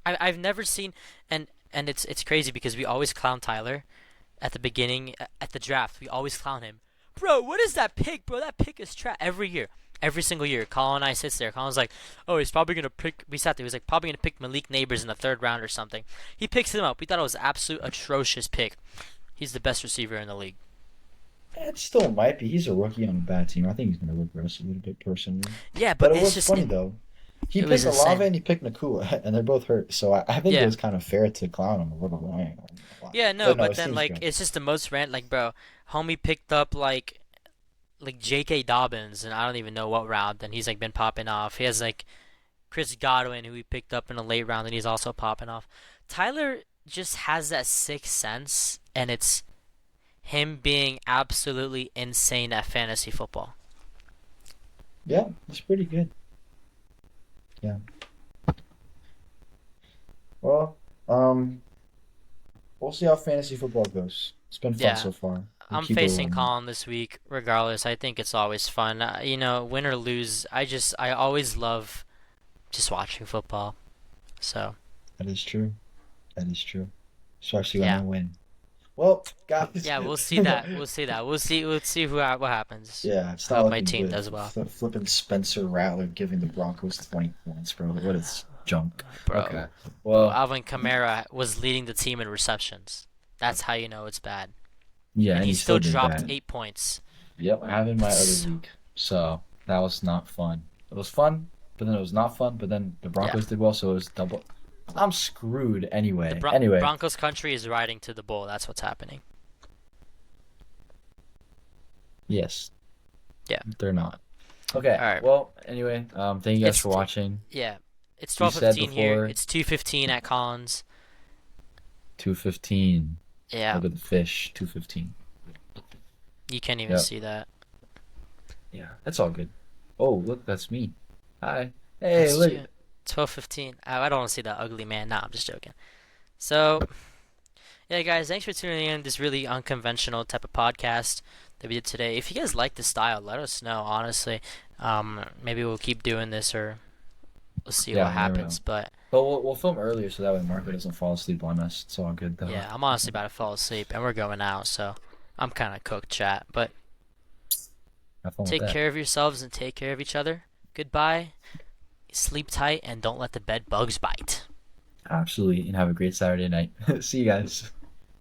[SPEAKER 1] I've never seen, and it's crazy because we always clown Tyler at the beginning at the draft. We always clown him, bro. What is that pick, bro? That pick is trash every year. Every single year, Colin and I sits there. Colin's like, "Oh, he's probably gonna pick." We sat there. He was like, "Probably gonna pick Malik Neighbors in the third round or something." He picks him up. We thought it was an absolute atrocious pick. He's the best receiver in the league.
[SPEAKER 2] It still might be. He's a rookie on a bad team. I think he's going to regress a little bit personally.
[SPEAKER 1] Yeah,
[SPEAKER 2] But
[SPEAKER 1] but
[SPEAKER 2] it
[SPEAKER 1] it's
[SPEAKER 2] was
[SPEAKER 1] just
[SPEAKER 2] funny though. He
[SPEAKER 1] it was
[SPEAKER 2] picked Olave
[SPEAKER 1] insane.
[SPEAKER 2] and he picked Nakua, and they're both hurt. So I think it
[SPEAKER 1] Yeah,
[SPEAKER 2] was kind of fair to clown him a little bit. I ain't gonna lie.
[SPEAKER 1] yeah, no,
[SPEAKER 2] But no,
[SPEAKER 1] but
[SPEAKER 2] his
[SPEAKER 1] then
[SPEAKER 2] team's
[SPEAKER 1] like
[SPEAKER 2] good.
[SPEAKER 1] it's just the most rant. Like, bro, homie picked up like J.K. Dobbins, and I don't even know what round. And he's like been popping off. He has like Chris Godwin, who he picked up in a late round, and he's also popping off. Tyler just has that sixth sense, and it's him being absolutely insane at fantasy football.
[SPEAKER 2] Yeah, it's pretty good. Yeah. Well, we'll see how fantasy football goes. It's been fun
[SPEAKER 1] Yeah,
[SPEAKER 2] so far. We'll
[SPEAKER 1] I'm
[SPEAKER 2] keep it
[SPEAKER 1] facing
[SPEAKER 2] rolling.
[SPEAKER 1] Colin this week. Regardless, I think it's always fun. Win or lose, I always love just watching football. So
[SPEAKER 2] That is true. That is true. Especially when I
[SPEAKER 1] yeah,
[SPEAKER 2] win. Well, guys.
[SPEAKER 1] yeah, we'll see that. We'll see that. We'll see what happens.
[SPEAKER 2] Yeah, it's
[SPEAKER 1] I
[SPEAKER 2] not
[SPEAKER 1] hope my
[SPEAKER 2] looking
[SPEAKER 1] team
[SPEAKER 2] good.
[SPEAKER 1] does well,
[SPEAKER 2] Flipping Spencer Rattler giving the Broncos 20 points, bro. What is junk?
[SPEAKER 1] bro.
[SPEAKER 2] Okay.
[SPEAKER 1] Bro,
[SPEAKER 2] Well,
[SPEAKER 1] Alvin Kamara was leading the team in receptions. That's how you know it's bad.
[SPEAKER 2] yeah,
[SPEAKER 1] And
[SPEAKER 2] and
[SPEAKER 1] he
[SPEAKER 2] he still
[SPEAKER 1] still
[SPEAKER 2] did
[SPEAKER 1] dropped
[SPEAKER 2] bad.
[SPEAKER 1] 8 points.
[SPEAKER 2] Yep, I have in my other
[SPEAKER 1] So,
[SPEAKER 2] league. So that was not fun. It was fun, but then it was not fun, but then the
[SPEAKER 1] yeah,
[SPEAKER 2] Broncos did well, so it was double. I'm screwed
[SPEAKER 1] the
[SPEAKER 2] anyway. Anyway,
[SPEAKER 1] Broncos country is riding to the bowl. That's what's happening.
[SPEAKER 2] yes,
[SPEAKER 1] Yeah.
[SPEAKER 2] they're not. Okay,
[SPEAKER 1] All right.
[SPEAKER 2] well, anyway, thank you guys
[SPEAKER 1] It's
[SPEAKER 2] for watching.
[SPEAKER 1] yeah. It's
[SPEAKER 2] We said
[SPEAKER 1] 12:15 here.
[SPEAKER 2] before
[SPEAKER 1] It's 2:15 at Collins.
[SPEAKER 2] 2:15.
[SPEAKER 1] Yeah.
[SPEAKER 2] Look at the fish, 2:15.
[SPEAKER 1] You can't even
[SPEAKER 2] Yep.
[SPEAKER 1] see that.
[SPEAKER 2] Yeah, that's all good. Oh, look, that's me. Hi. Hey,
[SPEAKER 1] That's
[SPEAKER 2] look.
[SPEAKER 1] you. 12:15. I don't want to see that ugly man. Nah, I'm just joking. So, yeah, guys, thanks for tuning in. This really unconventional type of podcast that we did today. If you guys like the style, let us know. Honestly, maybe we'll keep doing this, or we'll see
[SPEAKER 2] Yeah,
[SPEAKER 1] what
[SPEAKER 2] you never
[SPEAKER 1] happens.
[SPEAKER 2] know.
[SPEAKER 1] But
[SPEAKER 2] But we'll film earlier so that way Marco doesn't fall asleep on us. It's all good though.
[SPEAKER 1] yeah, I'm honestly about to fall asleep, and we're going out, so I'm kind of cooked, chat. But
[SPEAKER 2] Have fun with
[SPEAKER 1] take
[SPEAKER 2] that.
[SPEAKER 1] care of yourselves and take care of each other. Goodbye. Sleep tight and don't let the bed bugs bite.
[SPEAKER 2] Absolutely, and have a great Saturday night. See you guys.